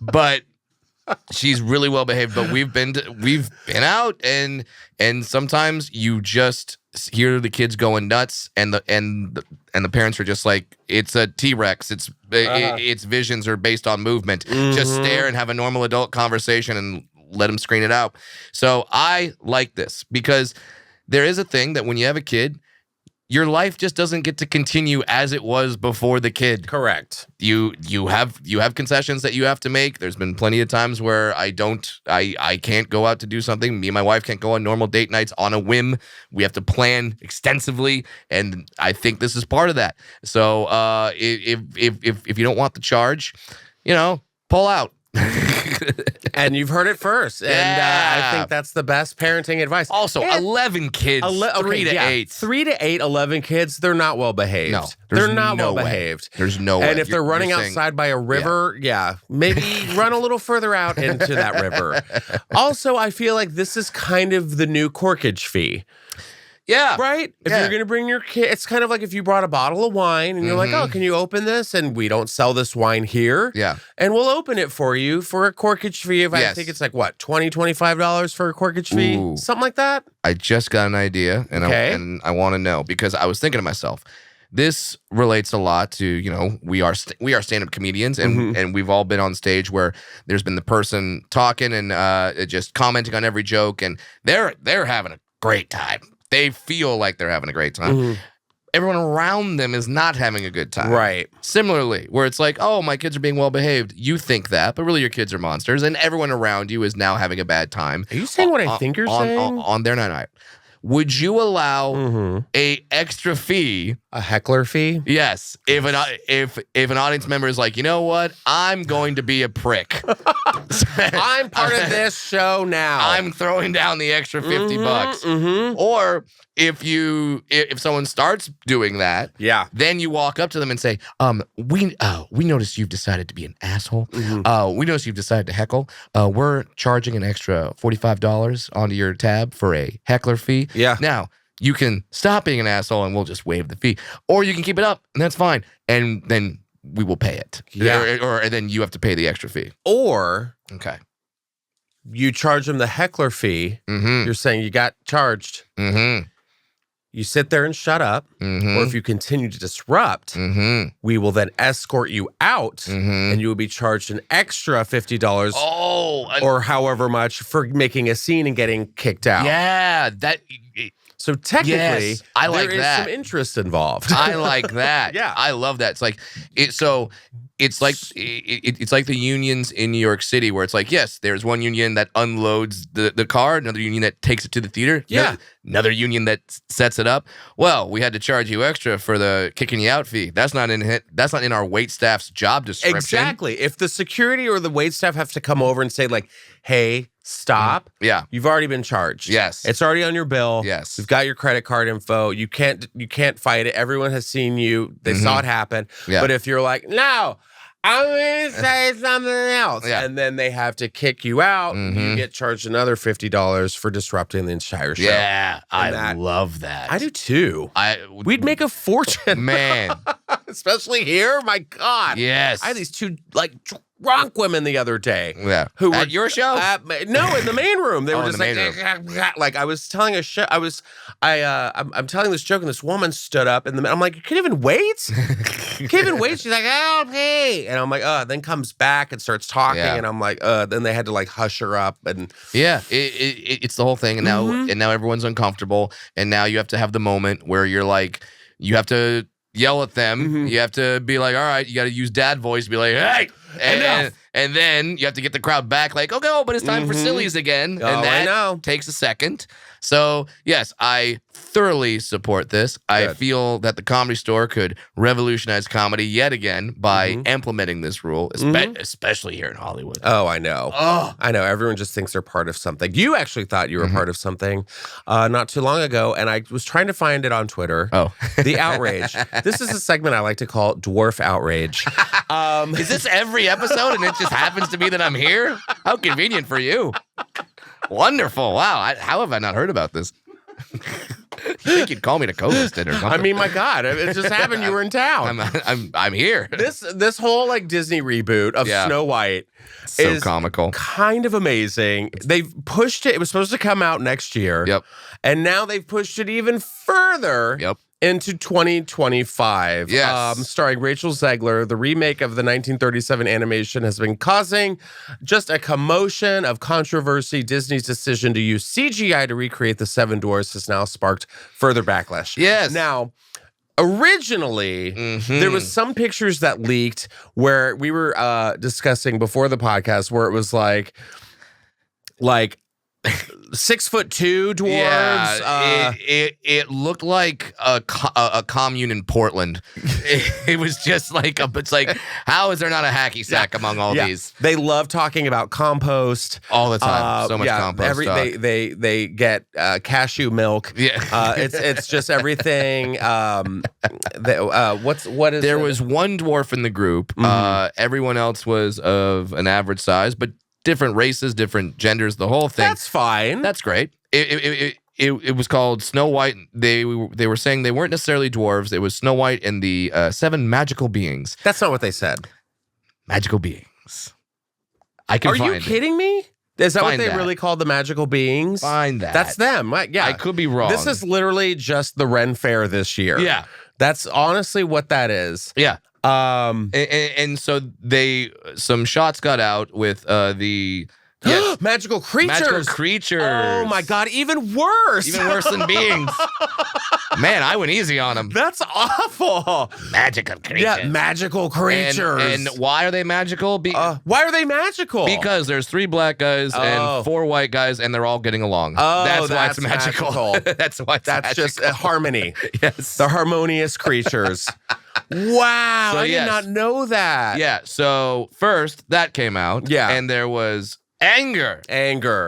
but. She's really well behaved, but we've been out, and sometimes you just hear the kids going nuts, and the parents are just like, it's a T-Rex. Its visions are based on movement. Just stare and have a normal adult conversation and let them screen it out. So I like this because there is a thing that when you have a kid, your life just doesn't get to continue as it was before the kid. Correct. You have concessions that you have to make. There's been plenty of times where I can't go out to do something. Me and my wife can't go on normal date nights on a whim. We have to plan extensively, and I think this is part of that. So if you don't want the charge, pull out. And you've heard it first. And I think that's the best parenting advice. Also, 11 kids, 3 to 8. 3 to 8, 11 kids, they're not well behaved. No, they're not well behaved. There's no way. And if they're running outside by a river, maybe run a little further out into that river. Also, I feel like this is kind of the new corkage fee. Yeah. Right? If you're going to bring your kid, it's kind of like if you brought a bottle of wine and you're like, oh, can you open this? And we don't sell this wine here. Yeah. And we'll open it for you for a corkage fee of, I think it's like, what, $20, $25 for a corkage fee? Ooh. Something like that? I just got an idea, and I want to know, because I was thinking to myself, this relates a lot to, we are stand-up comedians, and we've all been on stage where there's been the person talking and just commenting on every joke, and they're having a great time. They feel like they're having a great time. Everyone around them is not having a good time. Right. Similarly, where it's like, oh, my kids are being well behaved. You think that, but really your kids are monsters, and everyone around you is now having a bad time. Are you saying what I think you're saying? On their night. Would you allow a extra fee? A heckler fee? Yes. If an audience member is like, you know what? I'm going to be a prick. I'm part of this show now. I'm throwing down the extra $50. Or if someone starts doing that, then you walk up to them and say, we noticed you've decided to be an asshole. We noticed you've decided to heckle. We're charging an extra $45 onto your tab for a heckler fee. Yeah. Now, you can stop being an asshole and we'll just waive the fee. Or you can keep it up, and that's fine. And then we will pay it. Yeah. Or then you have to pay the extra fee. Or you charge them the heckler fee. You're saying you got charged. You sit there and shut up. Or if you continue to disrupt, we will then escort you out, and you will be charged an extra $50 or however much for making a scene and getting kicked out. Yeah, so technically, I like there is that. some interest involved. I like that. Yeah, I love that. It's like it's like the unions in New York City, where it's like, yes, there's one union that unloads the car, another union that takes it to the theater, another union that sets it up. Well, we had to charge you extra for the kicking you out fee. That's not in our wait staff's job description. Exactly. If the security or the wait staff have to come over and say like, hey, stop. Yeah. You've already been charged. Yes. It's already on your bill. Yes. We've got your credit card info. You can't fight it. Everyone has seen you. They saw it happen. Yeah. But if you're like, no, I'm going to say something else. Yeah. And then they have to kick you out. You get charged another $50 for disrupting the entire show. Yeah. I love that. I do too. We'd make a fortune. Man. Especially here. My God. Yes. I had these two drunk women the other day. Yeah. Who were at your show? No, in the main room. They were just like I was telling a show. I'm telling this joke, and this woman stood up, and I'm like, you can't even wait. You can't even wait. She's like, help me, and I'm like, then comes back and starts talking, and I'm like, then they had to hush her up, and it's the whole thing, and now everyone's uncomfortable, and now you have to have the moment where you're like, you have to yell at them. You have to be like, all right, you got to use dad voice, be like, hey. And then you have to get the crowd back like, okay, but it's time for sillies again. Oh, and that I know. takes a second. So, yes, I thoroughly support this. I feel that the Comedy Store could revolutionize comedy yet again by implementing this rule, especially here in Hollywood. Oh, I know. Oh, I know. Everyone just thinks they're part of something. You actually thought you were part of something not too long ago, and I was trying to find it on Twitter. Oh. The Outrage. This is a segment I like to call Dwarf Outrage. Is this every episode and it just happens to be that I'm here? How convenient for you. Wonderful. Wow. How have I not heard about this? You think you'd call me to co-host it or something? I mean, my God, it just happened. You were in town. I'm here. This whole like Disney reboot of Snow White is comical, kind of amazing. They've pushed it. It was supposed to come out next year. Yep. And now they've pushed it even further. Yep. Into 2025. Yes. Starring Rachel Zegler, the remake of the 1937 animation has been causing just a commotion of controversy. Disney's decision to use CGI to recreate the Seven Dwarfs has now sparked further backlash. Yes. Now, originally, there was some pictures that leaked where we were discussing before the podcast where it was like 6'2" dwarves. Yeah, it looked like a commune in Portland. It was just like it's like, how is there not a hacky sack among all these? They love talking about compost all the time. So much compost. They get cashew milk. Yeah, it's just everything. What is there was one dwarf in the group. Everyone else was of an average size, but different races, different genders, the whole thing. That's fine. That's great. It was called Snow White. They were saying they weren't necessarily dwarves. It was Snow White and the 7 magical beings. That's not what they said. Magical beings. I can find it. Are you kidding me? Is that what they really called the magical beings? Find that. That's them. Yeah. I could be wrong. This is literally just the Ren Fair this year. Yeah. That's honestly what that is. Yeah. And so some shots got out with the magical creatures. Magical creatures. Oh my God, even worse. Even worse than beings. Man, I went easy on them. That's awful. Magical creatures. Yeah, magical creatures. And why are they magical? Why are they magical? Because there's 3 black guys and 4 white guys, and they're all getting along. Oh, that's why it's magical. That's why it's magical. just harmony. Yes. The harmonious creatures. Wow, so, I did not know that. Yeah, so first that came out. Yeah. And there was anger.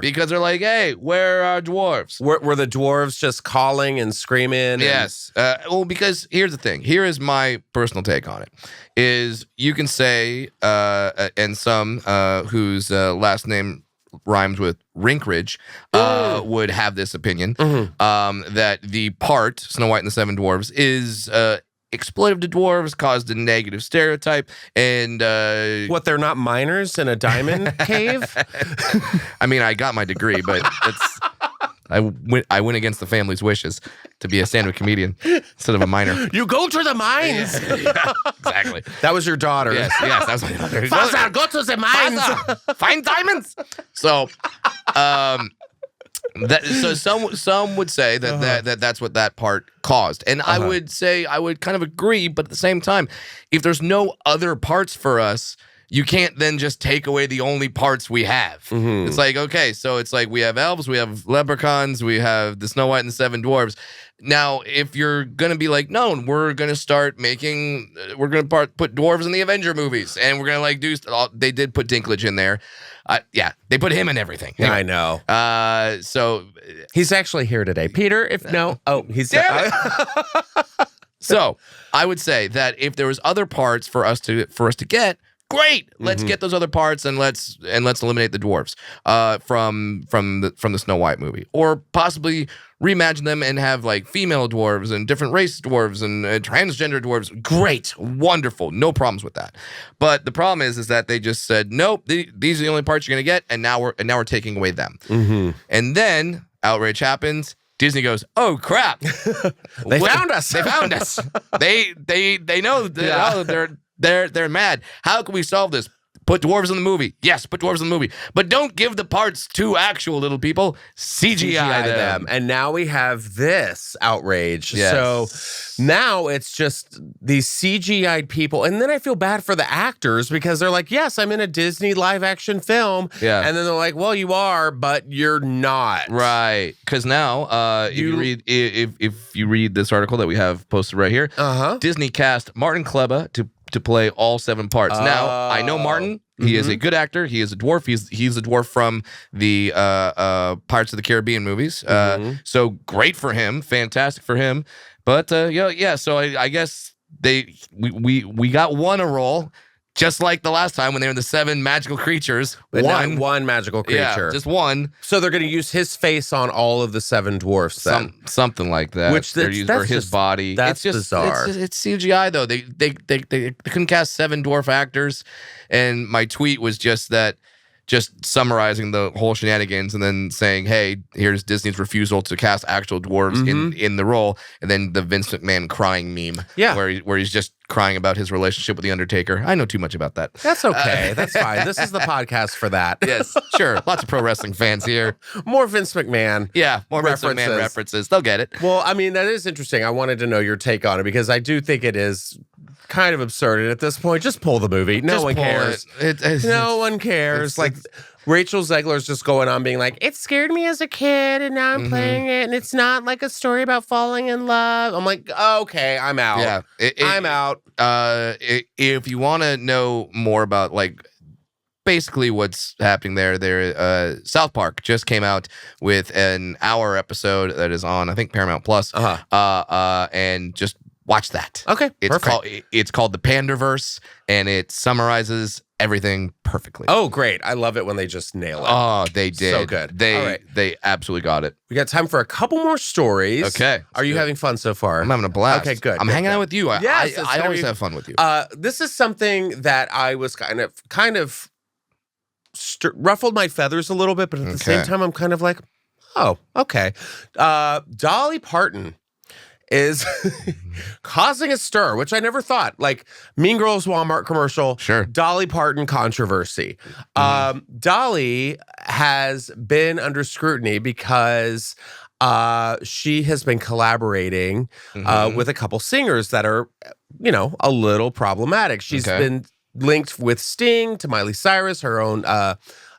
Because they're like, hey, where are our dwarves? Were the dwarves just calling and screaming? Yes. Well, because here's the thing. Here is my personal take on it. Is you can say, and some whose last name rhymes with Rinkridge would have this opinion, that the part, Snow White and the 7 Dwarfs, is exploitive to dwarves, caused a negative stereotype, and what, they're not miners in a diamond cave? I mean, I got my degree, but I went against the family's wishes to be a stand-up comedian instead of a miner. You go to the mines. Yeah, exactly. That was your daughter. Yes, that was my daughter. Father, go to the mines. Father, find diamonds. So, some would say that that's what that part caused, and I would say I would kind of agree, but at the same time, if there's no other parts for us, you can't then just take away the only parts we have. It's like, okay, so it's like we have elves, we have leprechauns, we have the Snow White and the 7 Dwarves. Now, if you're gonna be like, no, we're gonna start making, we're gonna put dwarves in the Avenger movies, and we're gonna like do. They did put Dinklage in there. Yeah, they put him in everything. Anyway, I know. So he's actually here today, Peter. He's there. So I would say that if there was other parts for us to get. Great. Let's get those other parts and let's eliminate the dwarves from the Snow White movie, or possibly reimagine them and have like female dwarves and different race dwarves and transgender dwarves. Great, wonderful, no problems with that. But the problem is that they just said nope. These are the only parts you're gonna get, and now we're taking away them. And then Outrage happens. Disney goes, oh crap! They found us. They found us. They know. They're mad. How can we solve this? Put dwarves in the movie. Yes, put dwarves in the movie. But don't give the parts to actual little people. CGI them. And now we have this outrage. Yes. So now it's just these CGI'd people. And then I feel bad for the actors because they're like, yes, I'm in a Disney live action film. Yeah. And then they're like, well, you are, but you're not. Right. Because now, if you read this article that we have posted right here, Disney cast Martin Kleba to play all 7 parts. Now, I know Martin. He is a good actor. He is a dwarf. He's a dwarf from the Pirates of the Caribbean movies. So great for him. Fantastic for him. But yeah. So I guess we got one a role. Just like the last time when they were in the 7 magical creatures. One magical creature. Yeah, just one. So they're going to use his face on all of the 7 dwarfs then. Something like that. Which or his body. That's just bizarre. It's CGI though. They couldn't cast 7 dwarf actors. And my tweet was just summarizing the whole shenanigans and then saying, hey, here's Disney's refusal to cast actual dwarves in the role. And then the Vince McMahon crying meme. Yeah. Where he's just crying about his relationship with The Undertaker. I know too much about that. That's okay. That's fine. This is the podcast for that. Yes, sure. Lots of pro wrestling fans here. More Vince McMahon. Yeah, more Vince McMahon references. They'll get it. Well, I mean, that is interesting. I wanted to know your take on it because I do think it is kind of absurd. And at this point, just pull the movie. No one cares. No one cares. Like Rachel Zegler's just going on being like, it scared me as a kid and now I'm playing it and it's not like a story about falling in love. I'm like, okay, I'm out. Yeah, I'm out. If you want to know more about like basically what's happening there, South Park just came out with an hour episode that is on, I think, Paramount Plus. And just watch that. Okay, it's called The Panderverse, and it summarizes everything perfectly. Oh, great. I love it when they just nail it. Oh, they did. So good. They absolutely got it. We got time for a couple more stories. Okay. Are you having fun so far? I'm having a blast. Okay, good. I'm hanging out with you. Yes, I always have fun with you. This is something that I was kind of ruffled my feathers a little bit, but at the same time, I'm kind of like, oh, okay. Dolly Parton is causing a stir, which I never thought. Like Mean Girls Walmart commercial, sure. Dolly Parton controversy. Dolly has been under scrutiny because she has been collaborating with a couple singers that are, a little problematic. She's been linked with Sting to Miley Cyrus, her own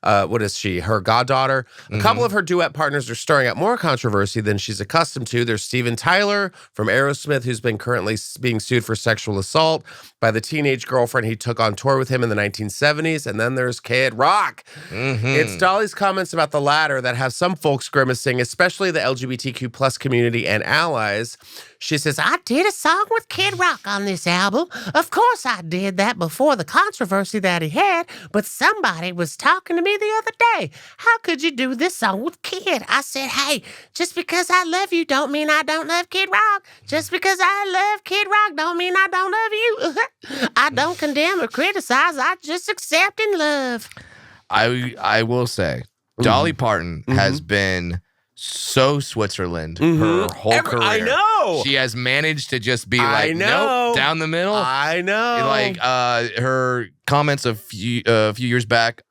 what is she? Her goddaughter. A couple of her duet partners are stirring up more controversy than she's accustomed to. There's Steven Tyler from Aerosmith, who's been currently being sued for sexual assault by the teenage girlfriend he took on tour with him in the 1970s. And then there's Kid Rock. It's Dolly's comments about the latter that have some folks grimacing, especially the LGBTQ plus community and allies. She says, I did a song with Kid Rock on this album. Of course I did that before the controversy that he had, but somebody was talking to me the other day. How could you do this song with Kid? I said, hey, just because I love you don't mean I don't love Kid Rock. Just because I love Kid Rock don't mean I don't love you. I don't condemn or criticize. I just accept and love. I will say, Dolly Parton has been so Switzerland her whole career. I know. She has managed to just be like, nope, down the middle. I know. Like her comments a few years back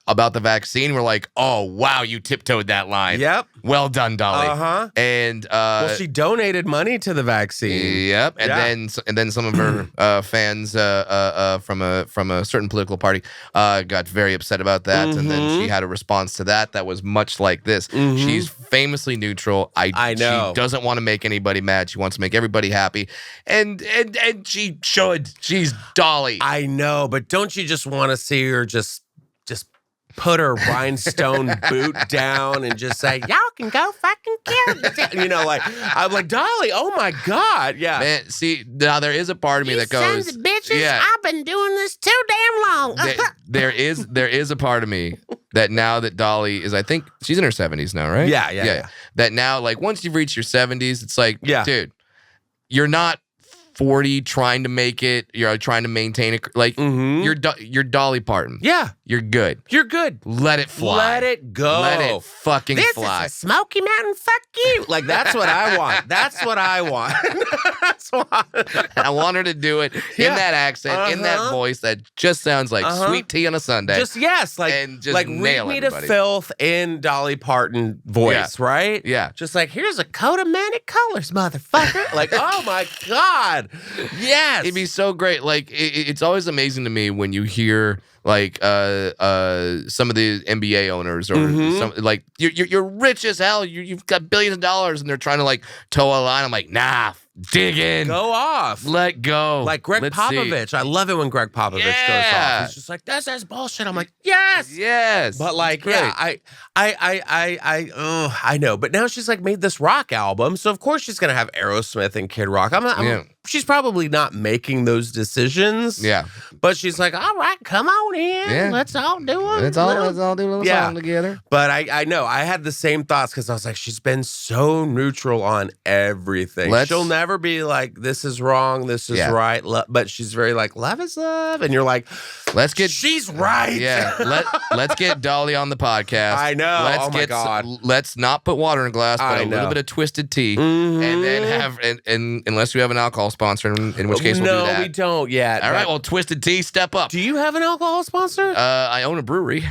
about the vaccine were like, oh, wow, you tiptoed that line. Yep. Well done, Dolly. And well, she donated money to the vaccine. Yep. And then some of her fans from a certain political party got very upset about that. And then she had a response to that was much like this. She's famously neutral. I know. She doesn't want to make anybody mad. She wants to make everybody happy. And she should. She's Dolly. I know, but don't you just want to see her just put her rhinestone boot down and just say, y'all can go fucking kill yourself. I'm like, Dolly, oh my God. Yeah. Man, see, now there is a part of me that goes, sons of bitches, I've been doing this too damn long. there is a part of me that now that Dolly is, I think she's in her 70s now, right? Yeah. That now, like, once you've reached your 70s, it's like, dude, you're not 40, trying to make it. You're trying to maintain it. Like you're Dolly Parton. Yeah, you're good. You're good. Let it fly. Let it go. Let it fucking fly. This is a Smoky Mountain. Fuck you. Like that's what I want. That's what I want. That's what I want her to do it in that accent, in that voice that just sounds like sweet tea on a Sunday. Just and just like read me to filth in Dolly Parton voice, right? Yeah. Just like here's a coat of many colors, motherfucker. Like, oh my God. Yes. It'd be so great. Like it's always amazing to me when you hear like some of the NBA owners or some, like you're rich as hell. You've got billions of dollars and they're trying to like toe a line. I'm like, nah, dig in. Go off. Let go. Like Greg Popovich. I love it when Greg Popovich goes off. He's just like, this is bullshit. I'm like, yes. Yes. But like, I know. But now she's like made this rock album. So of course she's going to have Aerosmith and Kid Rock. She's probably not making those decisions. Yeah. But she's like, all right, come on in. Yeah. Let's all do it. Let's all do a little song together. But I know. I had the same thoughts because I was like, she's been so neutral on everything. She'll never be like, this is wrong, this is right. But she's very like, love is love. And you're like, she's right. Yeah. Let's get Dolly on the podcast. I know. My God. Let's not put water in a glass, but a little bit of twisted tea. And then have, and unless you have an alcohol sponsor, in which case we'll do that. No, we don't yet. All right, well, Twisted Tea, step up. Do you have an alcohol sponsor? I own a brewery.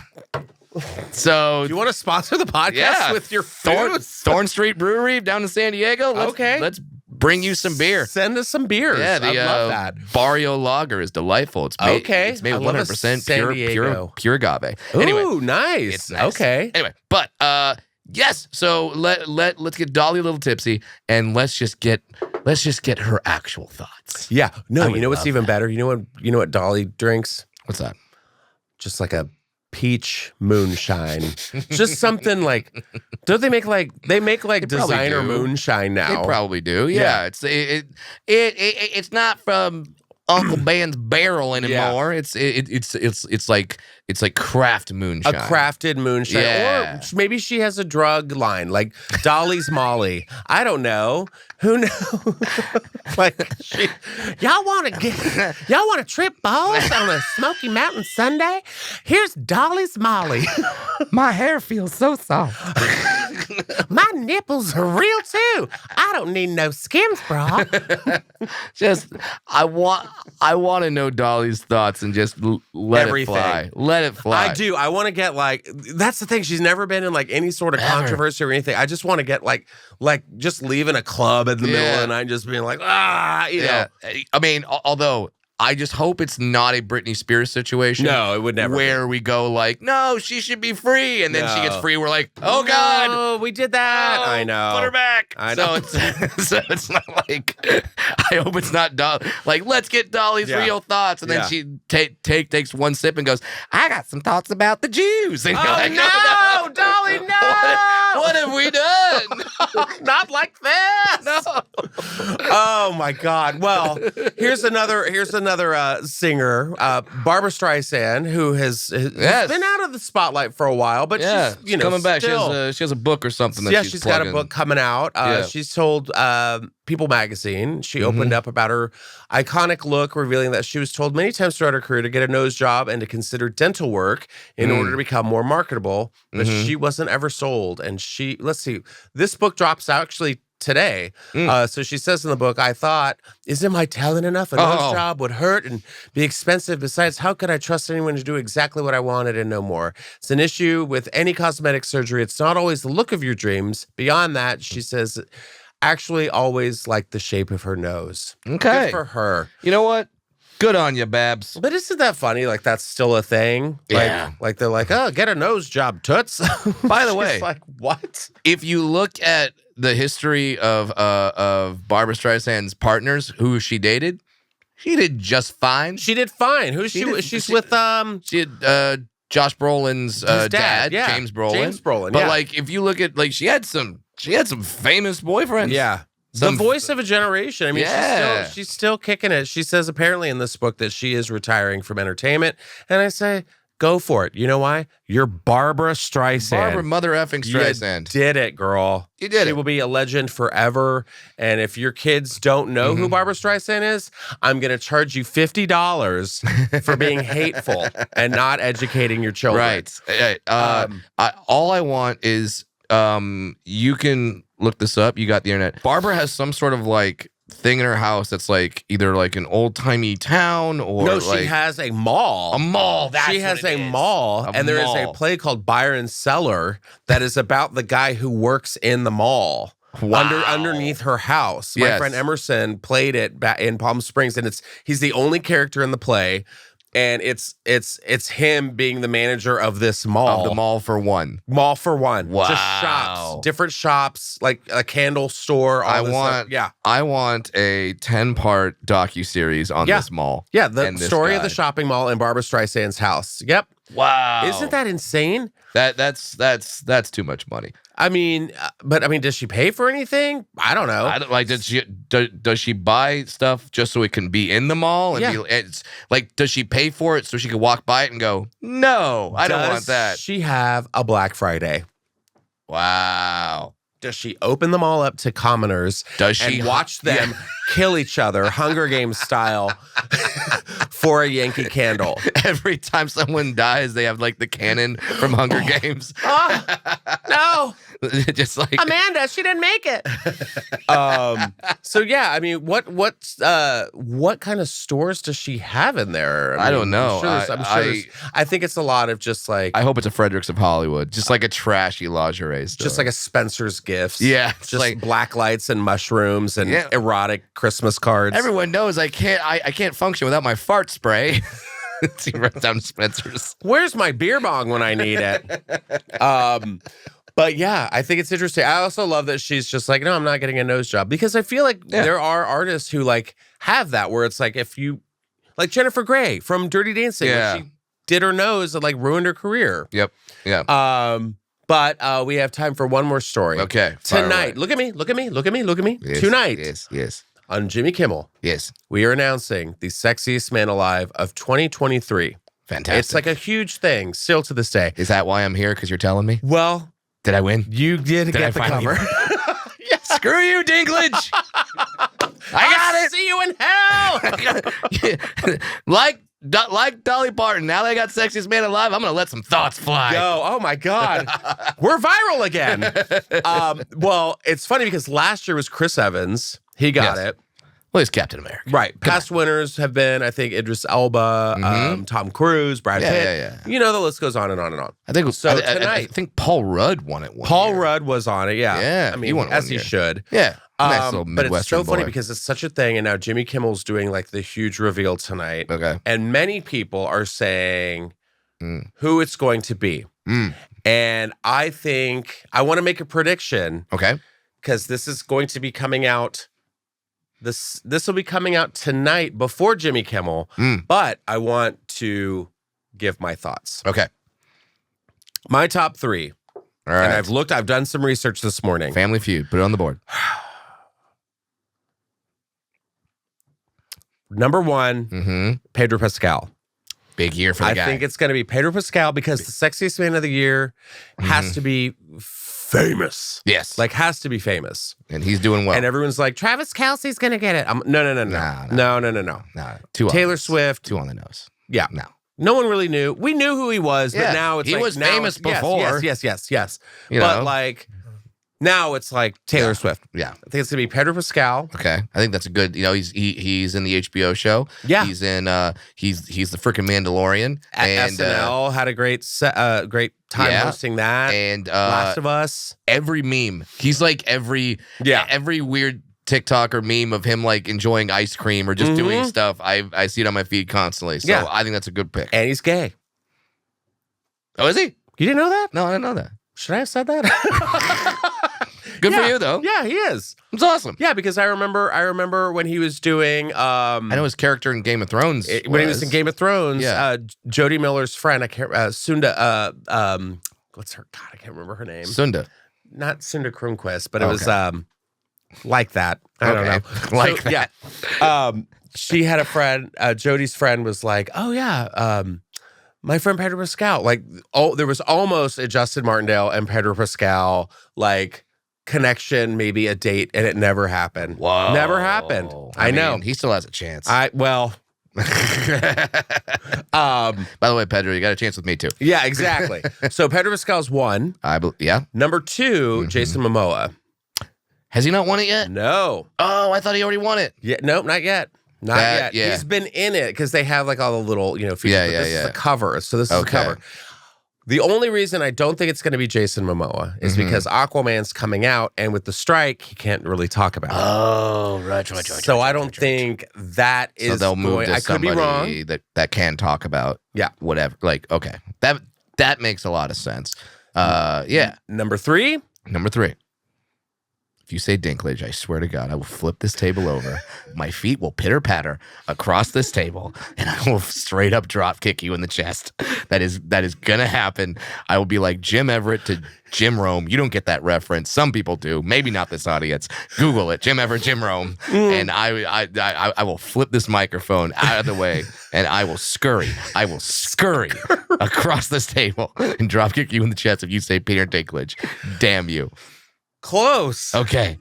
So, do you want to sponsor the podcast with your Thorn Street Brewery down in San Diego? Let's bring you some beer. Send us some beers. Yeah, I love that. Barrio Lager is delightful. It's made, it's made 100% pure agave. Anyway, ooh, nice. It's nice. Okay. Anyway, but yes. So let's get Dolly a little tipsy and let's just get her actual thoughts. Yeah. No, you know what's even better? You know what Dolly drinks? What's that? Just like a peach moonshine. Just something like, don't they make like designer moonshine now? They probably do. Yeah. It's not from Uncle Ben's barrel anymore. It's like craft moonshine. A crafted moonshine. Yeah. Or maybe she has a drug line, like Dolly's Molly. I don't know. Who knows? Like, y'all want to trip balls on a Smoky Mountain Sunday? Here's Dolly's Molly. My hair feels so soft. My nipples are real too. I don't need no Skims bra. I want to know Dolly's thoughts and just let it fly. Let it fly. I do. I want to get like, that's the thing. She's never been in like any sort of controversy or anything. I just want to get like just leaving a club in the middle of the night, just being like, you know. I mean, although I just hope it's not a Britney Spears situation. No, it would never. Where we go like, no, she should be free, and then she gets free. We're like, oh God, no, we did that. Oh, I know. Put her back. I know. So it's not like. I hope it's not like, let's get Dolly's real thoughts, and then she takes one sip and goes, I got some thoughts about the Jews. And oh like, no, Dolly, no. What have we done? Not like this. No. Oh my God. Well, here's another singer, Barbra Streisand, who has been out of the spotlight for a while, but she's coming back. Still, she has a book or something. That she's got a book coming out. She's told People magazine, she opened up about her iconic look, revealing that she was told many times throughout her career to get a nose job and to consider dental work in order to become more marketable, but she wasn't ever sold. And let's see, this book drops out actually today. So she says in the book, I thought, isn't my talent enough? A nose job would hurt and be expensive. Besides, how could I trust anyone to do exactly what I wanted and no more? It's an issue with any cosmetic surgery. It's not always the look of your dreams. Beyond that, she says, actually always like the shape of her nose. Okay. Good for her. You know what? Good on you, Babs. But isn't that funny? Like, that's still a thing? Like they're like, oh, get a nose job, toots. By the way, like, what? If you look at the history of Barbra Streisand's partners, who she dated, she did just fine. She did fine. Who's she? She's with She had Josh Brolin's dad, James Brolin. James Brolin. But like, if you look at like, she had some famous boyfriends. Yeah. The voice of a generation. I mean, she's still kicking it. She says apparently in this book that she is retiring from entertainment. And I say, Go for it. You know why? You're Barbra Streisand. Barbra mother effing Streisand. You did it, girl. You did it. She will be a legend forever. And if your kids don't know who Barbra Streisand is, I'm going to charge you $50 for being hateful and not educating your children. Right. All I want is you can look this up. You got the internet. Barbra has some sort of like thing in her house that's like either like an old-timey town or no, like, she has a mall. A mall. She has a mall, and there is a play called Byron Cellar that is about the guy who works in the mall. Wow. Underneath her house. My friend Emerson played it back in Palm Springs, and he's the only character in the play. And it's him being the manager of this mall. Of the Mall for One. Mall for One. Wow. Just shops. Different shops, like a candle store. I want a 10-part docu-series on this mall. Yeah, the story of the shopping mall in Barbra Streisand's house. Yep. Wow. Isn't that insane? That's too much money. I mean, does she pay for anything? I don't know. Does she buy stuff just so it can be in the mall? And it's like, does she pay for it so she can walk by it and go, no, I don't want that? Does she have a Black Friday? Wow. Does she open them all up to commoners? Does she watch them kill each other, Hunger Games style, for a Yankee Candle? Every time someone dies, they have like the cannon from Hunger Games. Oh, no. Just like Amanda, she didn't make it. So yeah, I mean, what kind of stores does she have in there? I don't know. I think it's a lot of just like. I hope it's a Fredericks of Hollywood, just like a trashy lingerie store, just like a Spencer's Gifts. Yeah, just like black lights and mushrooms and erotic Christmas cards. Everyone knows I can't function without my fart spray. He runs down Spencer's. Where's my beer bong when I need it? But yeah, I think it's interesting. I also love that she's just like, no, I'm not getting a nose job, because I feel like there are artists who like have that where it's like, if you like Jennifer Grey from Dirty Dancing, where she did her nose and like ruined her career. Yep. Yeah. But we have time for one more story. Okay. Tonight, look at me. Yes, Tonight. Yes. On Jimmy Kimmel. Yes. We are announcing the Sexiest Man Alive of 2023. Fantastic. It's like a huge thing still to this day. Is that why I'm here? Because you're telling me? Well, did I win? You did get the cover. Screw you, Dinklage. I got it. See you in hell. Like Dolly Parton. Now they got Sexiest Man Alive. I'm gonna let some thoughts fly. Go. Oh my God. We're viral again. Well, it's funny because last year was Chris Evans. He got it. Well, he's Captain America. Right. Past winners have been, I think, Idris Elba, Tom Cruise, Brad Pitt. Yeah. You know, the list goes on and on and on. I think so. Tonight, I think Paul Rudd won it. Paul Rudd was on it. Yeah. Yeah. I mean, as he should. Yeah. Nice little Midwestern but it's so funny boy. because it's such a thing, and now Jimmy Kimmel's doing like the huge reveal tonight. Okay. And many people are saying who it's going to be. And I think I want to make a prediction. Okay. Because this is going to be coming out. This will be coming out tonight before Jimmy Kimmel. But I want to give my thoughts. Okay. My top 3. All right. And I've done some research this morning. Family Feud. Put it on the board. Number 1, Pedro Pascal. Big year for the guy. I think it's going to be Pedro Pascal because the Sexiest Man of the Year has to be famous. Yes. Like, has to be famous. And he's doing well. And everyone's like, Travis Kelce's going to get it. No. Taylor Swift. 2 on the nose. Yeah. No. No one really knew. We knew who he was, but now it's he was famous before. Yes. You but know? like, now it's like Taylor Swift. Yeah. I think it's going to be Pedro Pascal. Okay. I think that's a good, he's in the HBO show. Yeah. He's in, he's the freaking Mandalorian. And SNL had a great time hosting that. And Last of Us. Every meme. He's like every weird TikTok or meme of him like enjoying ice cream or just doing stuff. I see it on my feed constantly. So I think that's a good pick. And he's gay. Oh, is he? You didn't know that? No, I didn't know that. Should I have said that? Good for you, though. Yeah, he is. It's awesome. Yeah, because I remember when he was doing. I know his character in Game of Thrones. When he was in Game of Thrones, Jodie Miller's friend, I can't. Sunda. What's her? God, I can't remember her name. Sunda. Not Sunda Kronquist, but it was like that. I don't know. Like that. Yeah. She had a friend. Jodie's friend was like, "Oh yeah, My friend Pedro Pascal. Like, there was almost a Justin Martindale and Pedro Pascal, like, connection, maybe a date, and it never happened. Whoa. Never happened. I know. He still has a chance. By the way, Pedro, you got a chance with me too. Yeah, exactly. So Pedro Pascal's one. Yeah. Number 2, Jason Momoa. Has he not won it yet? No. Oh, I thought he already won it. Yeah, nope, not yet. Not yet. Yeah. He's been in it because they have like all the little, features. Yeah, This is the cover. So this is the cover. The only reason I don't think it's going to be Jason Momoa is because Aquaman's coming out, and with the strike, he can't really talk about it. Oh, right. So I don't think that is. So they'll move to I could be somebody wrong. that can talk about. Yeah. Whatever. Like, okay, that makes a lot of sense. Yeah. Number 3. If you say Dinklage, I swear to God, I will flip this table over. My feet will pitter-patter across this table, and I will straight up drop kick you in the chest. That is gonna happen. I will be like Jim Everett to Jim Rome. You don't get that reference. Some people do. Maybe not this audience. Google it. Jim Everett, Jim Rome. And I will flip this microphone out of the way, and I will scurry across this table and drop kick you in the chest if you say Peter Dinklage. Damn you. Close. Okay.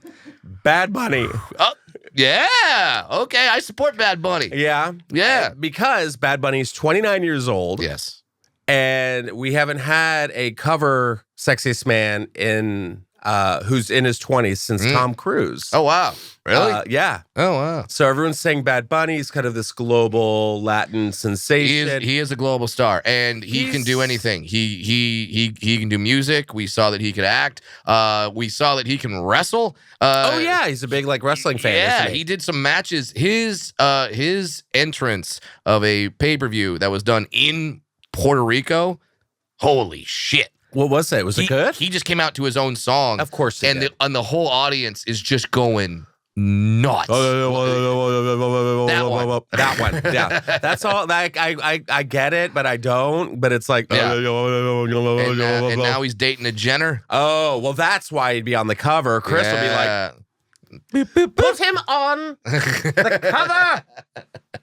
Bad Bunny. Oh, yeah. Okay. I support Bad Bunny. Yeah. Yeah. Because Bad Bunny's 29 years old. Yes. And we haven't had a cover Sexiest Man who's in his 20s since Tom Cruise. Oh, wow. Really? Yeah. Oh, wow. So everyone's saying Bad Bunny is kind of this global Latin sensation. He is a global star, and he can do anything. He can do music. We saw that he could act. We saw that he can wrestle. He's a big wrestling fan. Yeah, he did some matches. His entrance of a pay-per-view that was done in Puerto Rico. Holy shit. What was it? Was it good? He just came out to his own song. Of course he did. And the whole audience is just going nuts. That one. Yeah. That's all. I get it, but I don't. But it's like, and now he's dating a Jenner. Oh, well, that's why he'd be on the cover. Chris will be like, Put him on the cover.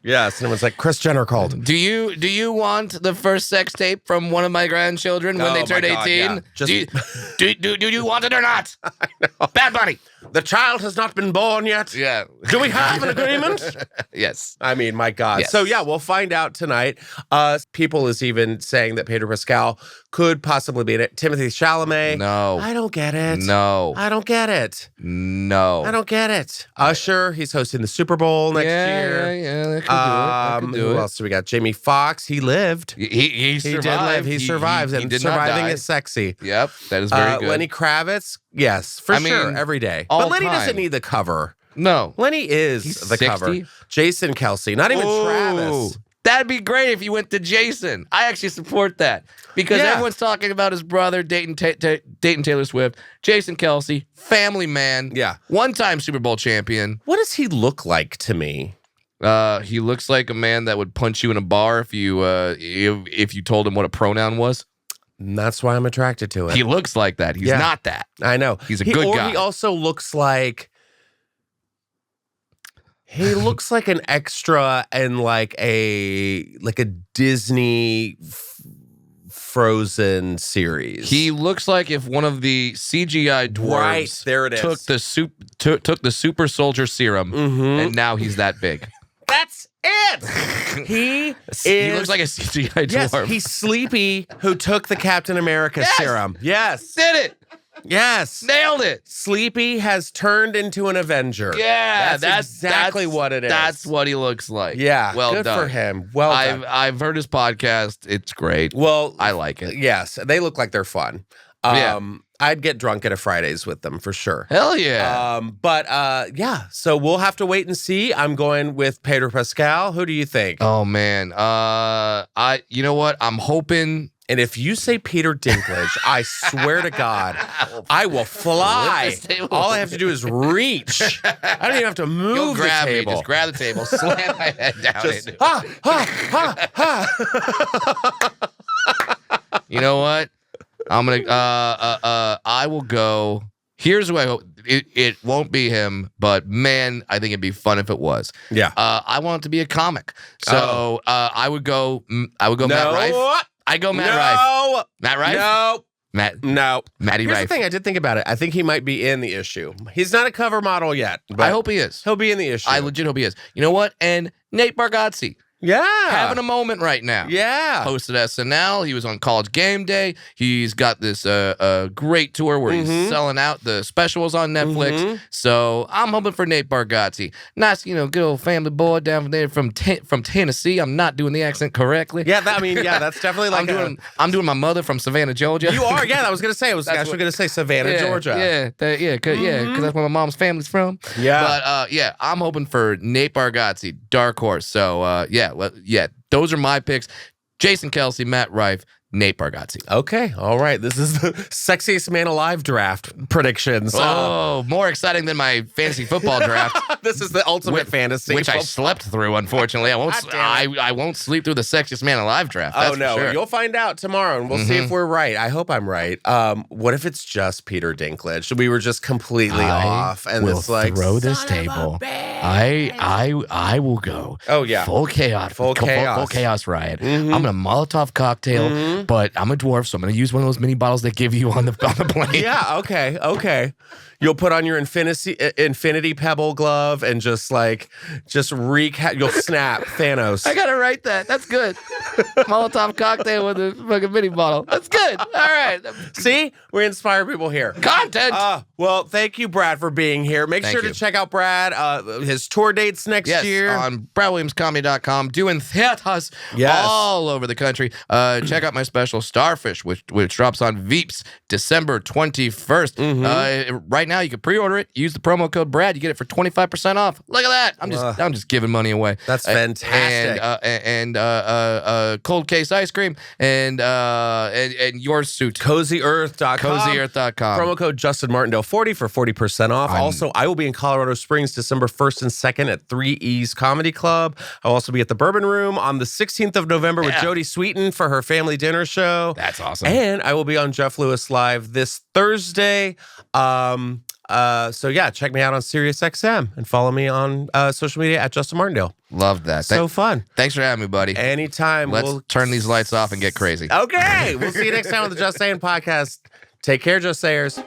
Yes, and it was like Kris Jenner called. Do you want the first sex tape from one of my grandchildren when they turn 18? Yeah. Do you want it or not? I know. Bad Bunny. The child has not been born yet. Yeah. Do we have an agreement? Yes. I mean, my God. Yes. So, yeah, we'll find out tonight. People is even saying that Pedro Pascal could possibly be in it. Timothy Chalamet. No. I don't get it. No. I don't get it. No. I don't get it. Usher, he's hosting the Super Bowl next year. Yeah, that could do it. Who else do we got? Jamie Foxx. He lived. He survived. Did live. He survived. He and did not surviving die. is sexy. Yep, that is very good. Lenny Kravitz. Yes, for sure. Every day. All But Lenny time. doesn't need the cover. No. Lenny is He's the 60? cover. Jason Kelsey. Not even Travis. That'd be great if you went to Jason. I actually support that because everyone's talking about his brother dating Taylor Swift. Jason Kelsey, family man. Yeah. One-time Super Bowl champion. What does he look like to me? He looks like a man that would punch you in a bar if you told him what a pronoun was. And that's why I'm attracted to it. He looks like that. He's not that. I know. He's a good guy. He also looks like an extra in like a Disney Frozen series. He looks like if one of the CGI dwarves there it is. took the super soldier serum and now he's that big. That's it. He looks like a CGI dwarf. Yes, he's Sleepy who took the Captain America serum. Yes. Did it. Yes. Nailed it. Sleepy has turned into an Avenger. Yeah, that's exactly what it is. That's what he looks like. Yeah. Well good done. for him. Well done. I've heard his podcast. It's great. Well, I like it. Yes, they look like they're fun. I'd get drunk at a Fridays with them for sure. Hell yeah. So we'll have to wait and see. I'm going with Pedro Pascal. Who do you think? Oh man. You know what? I'm hoping. And if you say Peter Dinklage, I swear to God, I will fly. All I have to do is reach. I don't even have to move Go grab the table. me. Just grab the table. Slam my head down. Just, You know what? I'm gonna. I will go. Here's who I hope. It won't be him, but man, I think it'd be fun if it was. Yeah. I want it to be a comic, so I would go. Matt Rife. I go Matt Rife. Matt Rife? No. No. Matty Here's Rife. the thing. I did think about it. I think he might be in the issue. He's not a cover model yet. But I hope he is. He'll be in the issue. I legit hope he is. You know what? And Nate Bargatze. Yeah. Having a moment right now. Yeah. Hosted SNL. He was on College Game Day. He's got this great tour where he's selling out the specials on Netflix. So I'm hoping for Nate Bargatze. Nice, good old family boy down there from Tennessee. I'm not doing the accent correctly. Yeah, that's definitely like I'm doing my mother from Savannah, Georgia. You are, yeah. I was gonna say. I was actually gonna say Savannah, Georgia. Because that's where my mom's family's from. Yeah, but I'm hoping for Nate Bargatze, dark horse. So those are my picks. Jason Kelsey, Matt Rife, Nate Bargatze. Okay, all right. This is the Sexiest Man Alive draft predictions. Oh, more exciting than my fantasy football draft. This is the ultimate fantasy, which I slept through. Unfortunately, I won't sleep through the Sexiest Man Alive draft. That's no, for sure. You'll find out tomorrow, and we'll see if we're right. I hope I'm right. What if it's just Peter Dinklage? We were just completely off, and it's like throw this table. I will go. Oh yeah, full chaos, full chaos riot. I'm gonna Molotov cocktail. But I'm a dwarf, so I'm going to use one of those mini bottles they give you on the plane. Yeah, okay. You'll put on your infinity pebble glove and you'll snap Thanos. I got to write that. That's good. Molotov cocktail with a fucking mini bottle. That's good. All right. See? We inspire people here. Content. Well, thank you, Brad, for being here. Make sure to check out Brad, his tour dates next year. On BradWilliamsComedy.com, doing theaters all over the country. Check out my special, Starfish, which drops on Veeps December 21st. Right now, you can pre-order it. Use the promo code Brad. You get it for 25% off. Look at that. I'm just giving money away. That's fantastic. And cold case ice cream and your suit. CozyEarth.com. CozyEarth.com. Promo code Justin Martindale 40 for 40% off. Also, I will be in Colorado Springs December 1st and 2nd at 3 E's Comedy Club. I'll also be at the Bourbon Room on the 16th of November with Jodie Sweetin for her family dinner show. That's awesome. And I will be on Jeff Lewis Live this Thursday. Check me out on SiriusXM and follow me on social media at Justin Martindale. Love that. So fun. Thanks for having me, buddy. Anytime. Let's turn these lights off and get crazy. Okay. We'll see you next time on the Just Saying podcast. Take care, Just Sayers.